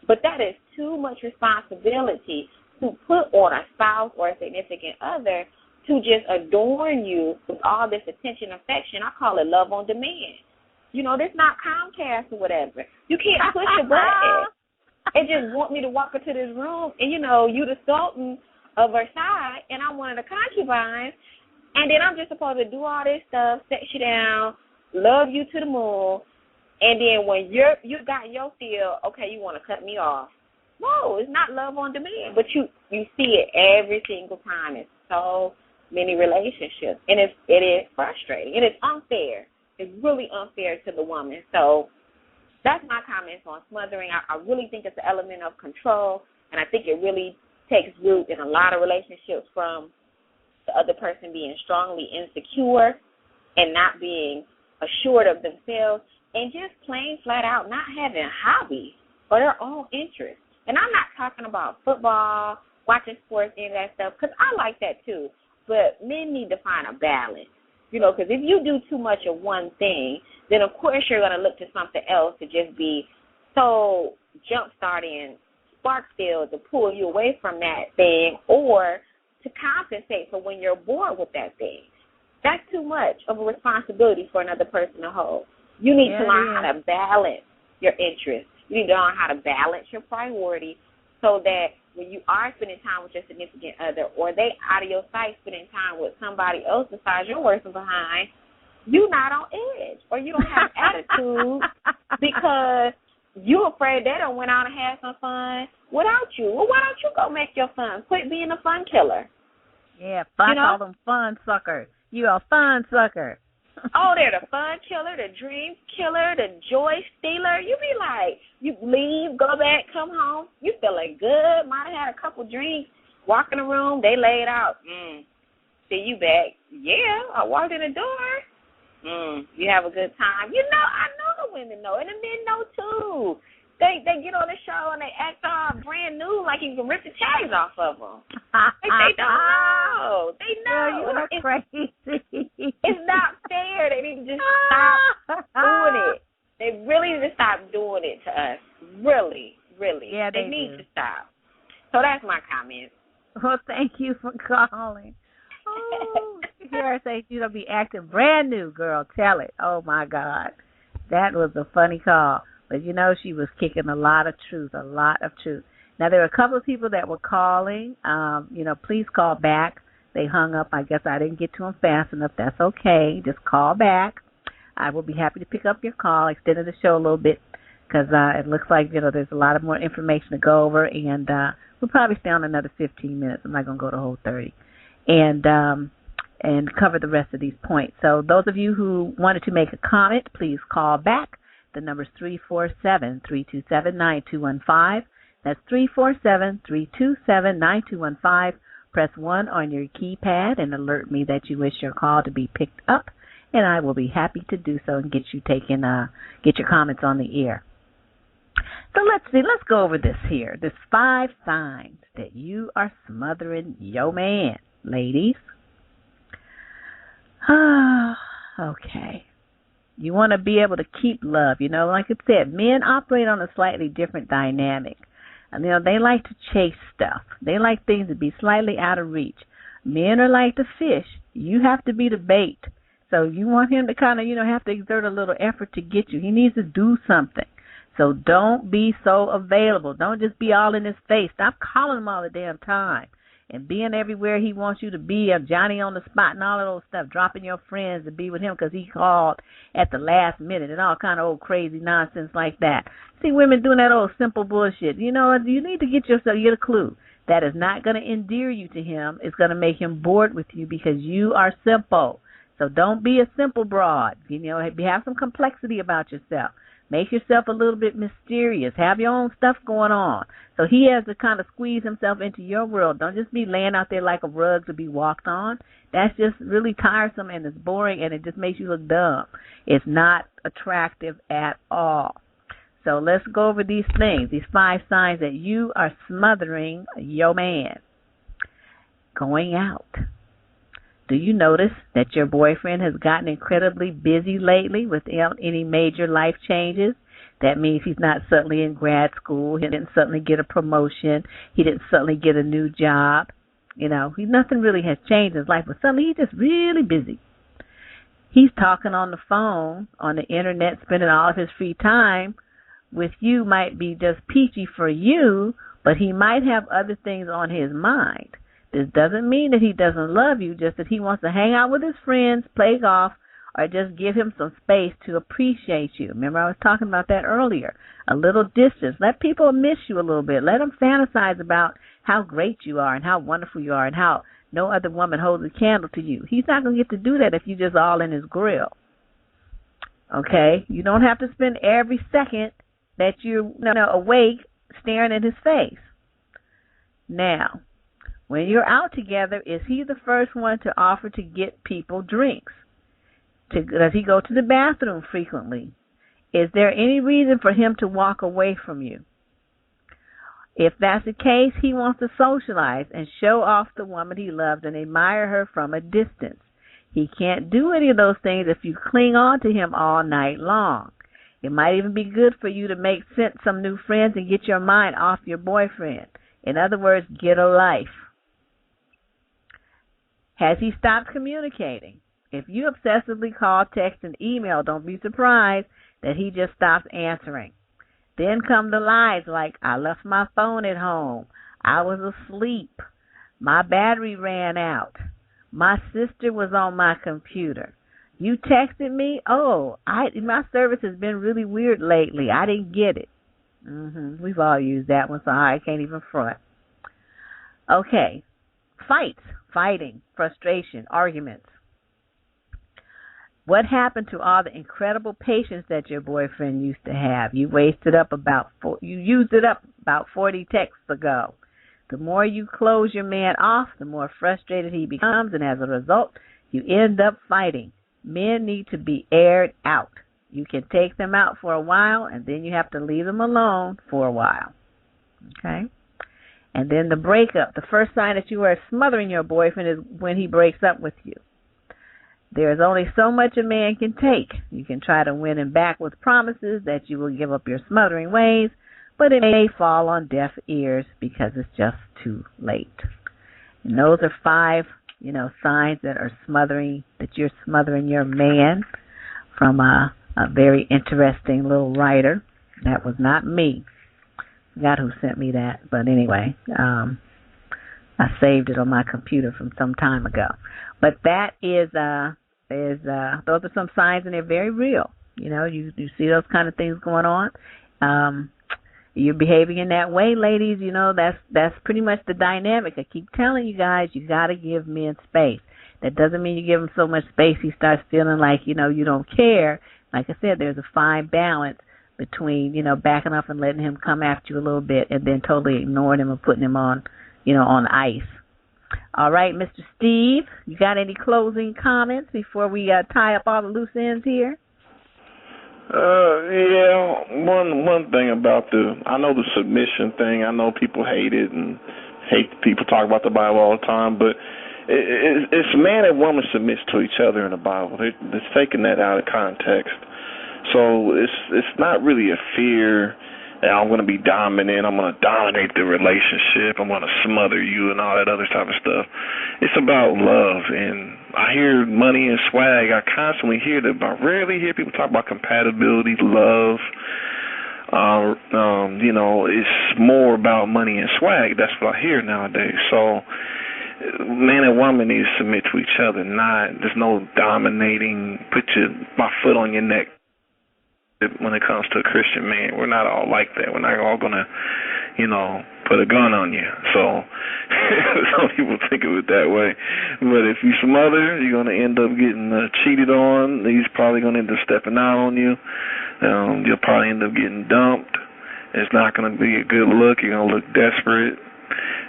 But that is too much responsibility to put on a spouse or a significant other to just adorn you with all this attention and affection. I call it love on demand. This not Comcast or whatever. You can't push a button and just want me to walk into this room and, you the sultan of Versailles and I'm one of the concubines, and then I'm just supposed to do all this stuff, set you down, love you to the moon, And then when you got your feel, okay, you want to cut me off. No, it's not love on demand, but you see it every single time. It's so many relationships, and it is frustrating, and it's unfair. It's really unfair to the woman. So that's my comments on smothering. I really think it's an element of control, and I think it really takes root in a lot of relationships from the other person being strongly insecure and not being assured of themselves, and just plain flat out not having hobbies or their own interests. And I'm not talking about football, watching sports, any of that stuff, because I like that too. But men need to find a balance, because if you do too much of one thing, then of course you're going to look to something else to just be so jump-starting, spark-filled to pull you away from that thing or to compensate for when you're bored with that thing. That's too much of a responsibility for another person to hold. You need to learn how to balance your interests. You need to learn how to balance your priorities so that when you are spending time with your significant other or they out of your sight spending time with somebody else besides your working behind, you're not on edge or you don't have attitude because you're afraid they don't went out and had some fun without you. Well, why don't you go make your fun? Quit being a fun killer. Yeah, call them fun suckers. You a fun sucker. Oh, they're the fun killer, the dream killer, the joy stealer. You be like, you leave, go back, come home. You feeling good. Might have had a couple drinks. Walk in the room, they laid out. See you back. Yeah, I walked in the door. You have a good time. I know the women know, and the men know too. They get on the show and they act all brand new, like you can rip the tags off of them. They don't know. They know. Girl, you are crazy. It's not fair. They need to just stop doing it. They really need to stop doing it to us. Really, really. Yeah, they need to stop. So that's my comment. Well, thank you for calling. Oh, hear her say she's going to be acting brand new, girl. Tell it. Oh, my God. That was a funny call. But, she was kicking a lot of truth. Now, there were a couple of people that were calling. Please call back. They hung up. I guess I didn't get to them fast enough. That's okay. Just call back. I will be happy to pick up your call, extended the show a little bit because it looks like, there's a lot of more information to go over. And we'll probably stay on another 15 minutes. I'm not going to go the whole 30. And cover the rest of these points. So those of you who wanted to make a comment, please call back. The number is 347-327-9215. That's 347-327-9215. Press 1 on your keypad and alert me that you wish your call to be picked up, and I will be happy to do so and get your comments on the air. So let's go over this here. There's 5 signs that you are smothering your man, ladies. Okay. You want to be able to keep love. Like I said, men operate on a slightly different dynamic. And, they like to chase stuff. They like things to be slightly out of reach. Men are like the fish. You have to be the bait. So you want him to kind of, have to exert a little effort to get you. He needs to do something. So don't be so available. Don't just be all in his face. Stop calling him all the damn time. And being everywhere he wants you to be, Johnny on the spot and all of those stuff, dropping your friends to be with him because he called at the last minute and all kind of old crazy nonsense like that. See women doing that old simple bullshit. You need to get a clue. That is not going to endear you to him. It's going to make him bored with you because you are simple. So don't be a simple broad. Have some complexity about yourself. Make yourself a little bit mysterious. Have your own stuff going on. So he has to kind of squeeze himself into your world. Don't just be laying out there like a rug to be walked on. That's just really tiresome and it's boring and it just makes you look dumb. It's not attractive at all. So let's go over these things, these 5 signs that you are smothering your man. Going out. Do you notice that your boyfriend has gotten incredibly busy lately without any major life changes? That means he's not suddenly in grad school. He didn't suddenly get a promotion. He didn't suddenly get a new job. Nothing really has changed in his life, but suddenly he's just really busy. He's talking on the phone, on the internet, spending all of his free time with you might be just peachy for you, but he might have other things on his mind. This doesn't mean that he doesn't love you, just that he wants to hang out with his friends, play golf, or just give him some space to appreciate you. Remember, I was talking about that earlier. A little distance. Let people miss you a little bit. Let them fantasize about how great you are and how wonderful you are and how no other woman holds a candle to you. He's not going to get to do that if you're just all in his grill. Okay? You don't have to spend every second that you're awake staring at his face. Now, when you're out together, is he the first one to offer to get people drinks? Does he go to the bathroom frequently? Is there any reason for him to walk away from you? If that's the case, he wants to socialize and show off the woman he loves and admire her from a distance. He can't do any of those things if you cling on to him all night long. It might even be good for you to make some new friends and get your mind off your boyfriend. In other words, get a life. Has he stopped communicating? If you obsessively call, text, and email, don't be surprised that he just stops answering. Then come the lies like, I left my phone at home, I was asleep, my battery ran out, my sister was on my computer, you texted me, my service has been really weird lately, I didn't get it. We've all used that one, so I can't even front. Okay, fighting, frustration, arguments. What happened to all the incredible patience that your boyfriend used to have? You used it up about 40 texts ago. The more you close your man off, the more frustrated he becomes, and as a result, you end up fighting. Men need to be aired out. You can take them out for a while, and then you have to leave them alone for a while. Okay? And then the breakup. The first sign that you are smothering your boyfriend is when he breaks up with you. There is only so much a man can take. You can try to win him back with promises that you will give up your smothering ways, but it may fall on deaf ears because it's just too late. And those are 5, signs that you're smothering your man from a very interesting little writer. That was not me. Forgot who sent me that, but anyway, I saved it on my computer from some time ago. But that is those are some signs, and they're very real. You see those kind of things going on. You're behaving in that way, ladies. That's pretty much the dynamic. I keep telling you guys, you got to give men space. That doesn't mean you give him so much space he starts feeling like you don't care. Like I said, there's a fine balance between backing up and letting him come after you a little bit, and then totally ignoring him and putting him on on ice. All right, Mr. Steve, you got any closing comments before we tie up all the loose ends here? Yeah. One thing about I know the submission thing. I know people hate it and hate people talk about the Bible all the time, but it's man and woman submits to each other in the Bible. They're taking that out of context. So it's not really a fear that I'm going to be dominant, I'm going to dominate the relationship, I'm going to smother you and all that other type of stuff. It's about love, and I hear money and swag. I constantly hear that, but I rarely hear people talk about compatibility, love. It's more about money and swag. That's what I hear nowadays. So man and woman need to submit to each other. There's no dominating, my foot on your neck. When it comes to a Christian man, we're not all like that. We're not all going to, put a gun on you. So some people think of it that way. But if you smother, you're going to end up getting cheated on. He's probably going to end up stepping out on you. You'll probably end up getting dumped. It's not going to be a good look. You're going to look desperate.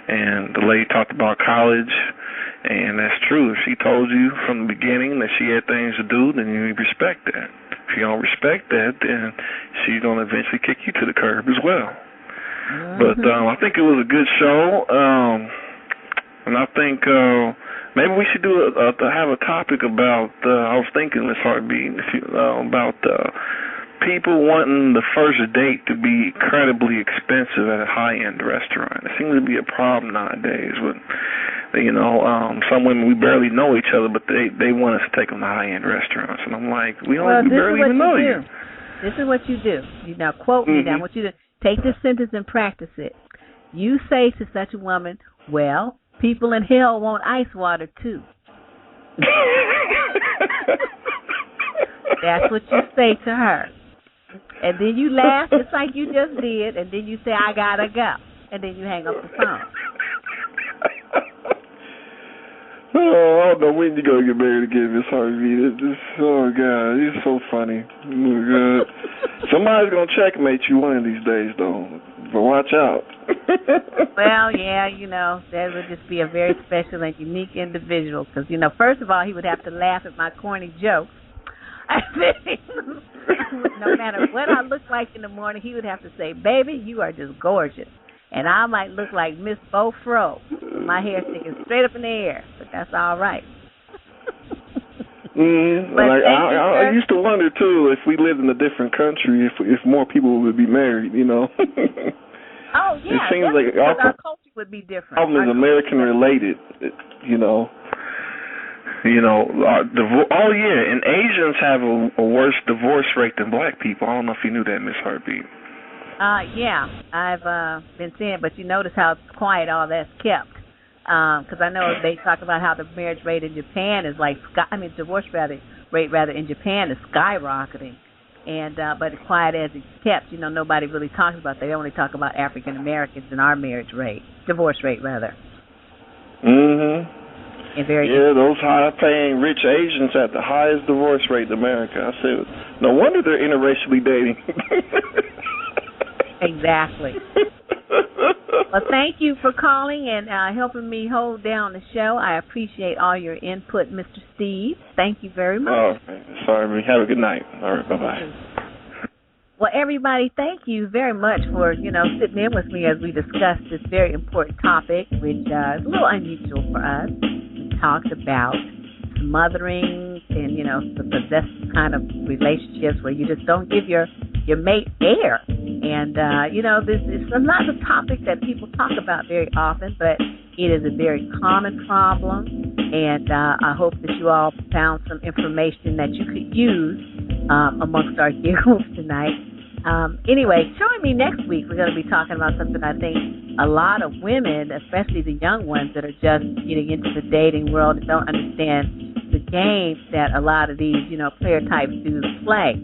And the lady talked about college, and that's true. If she told you from the beginning that she had things to do, then you respect that. If you don't respect that, then she's going to eventually kick you to the curb as well. But I think it was a good show, and I think maybe we should have a topic about, I was thinking, Ms. Heartbeat, about people wanting the first date to be incredibly expensive at a high-end restaurant. It seems to be a problem nowadays with, some women, we barely know each other, but they want us to take them to high-end restaurants. And I'm like, we barely even know you. This is what you do. You now quote me. Now I want you to take this sentence and practice it. You say to such a woman, well, people in hell want ice water too. That's what you say to her. And then you laugh just like you just did, and then you say, I gotta go. And then you hang up the phone. Oh, I don't know when you're going to get married again, Miss Harvey. Oh, God, you're so funny. Oh, God. Somebody's going to checkmate you one of these days, though. But watch out. Well, yeah, that would just be a very special and unique individual. Because, first of all, he would have to laugh at my corny jokes. No matter what I look like in the morning, he would have to say, baby, you are just gorgeous. And I might look like Miss Bo Fro. My hair sticking straight up in the air. But that's all right. I used to wonder, too, if we lived in a different country, if more people would be married, Oh, yeah. It seems like our culture would be different. Problem is American-related, and Asians have a worse divorce rate than black people. I don't know if you knew that, Miss Heartbeat. Yeah, I've been seeing it, but you notice how quiet all that's kept. Because I know they talk about how the marriage rate in Japan is divorce rate in Japan is skyrocketing. And but quiet as it's kept, nobody really talks about that. They only talk about African Americans and our divorce rate rather. Mm-hmm. And those high-paying rich Asians have the highest divorce rate in America. I said, no wonder they're interracially dating. Exactly. Well, thank you for calling and helping me hold down the show. I appreciate all your input, Mr. Steve. Thank you very much. Oh, sorry. Have a good night. All right, bye-bye. Well, everybody, thank you very much for, sitting in with me as we discussed this very important topic, which is a little unusual for us. We talked about smothering and, the possessive kind of relationships where you just don't give your mate air. And, this is not a topic that people talk about very often, but it is a very common problem. And I hope that you all found some information that you could use amongst our giggles tonight. Anyway, join me next week. We're going to be talking about something I think a lot of women, especially the young ones that are just getting into the dating world and don't understand the games that a lot of these, player type dudes play.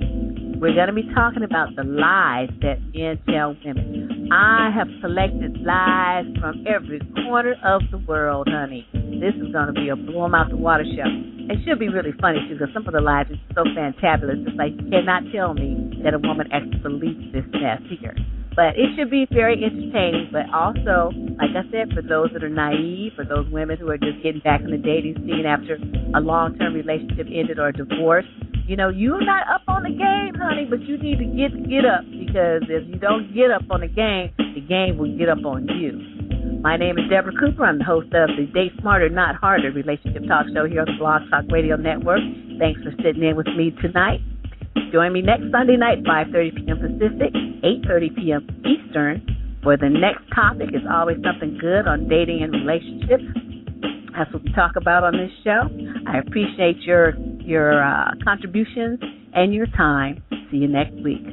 We're going to be talking about the lies that men tell women. I have collected lies from every corner of the world, honey. This is going to be a blow 'em out the water show. It should be really funny, too, because some of the lies are so fantabulous. It's like you cannot tell me that a woman actually believes this mess here. But it should be very entertaining, but also, like I said, for those that are naive, for those women who are just getting back in the dating scene after a long-term relationship ended or divorce, you're not up on the game, honey, but you need to get up, because if you don't get up on the game will get up on you. My name is Deborrah Cooper. I'm the host of the Date Smarter, Not Harder relationship talk show here on the Blog Talk Radio Network. Thanks for sitting in with me tonight. Join me next Sunday night, 5:30 p.m. Pacific, 8:30 p.m. Eastern, for the next topic. Is always something good on dating and relationships. That's what we talk about on this show. I appreciate your contributions and your time. See you next week.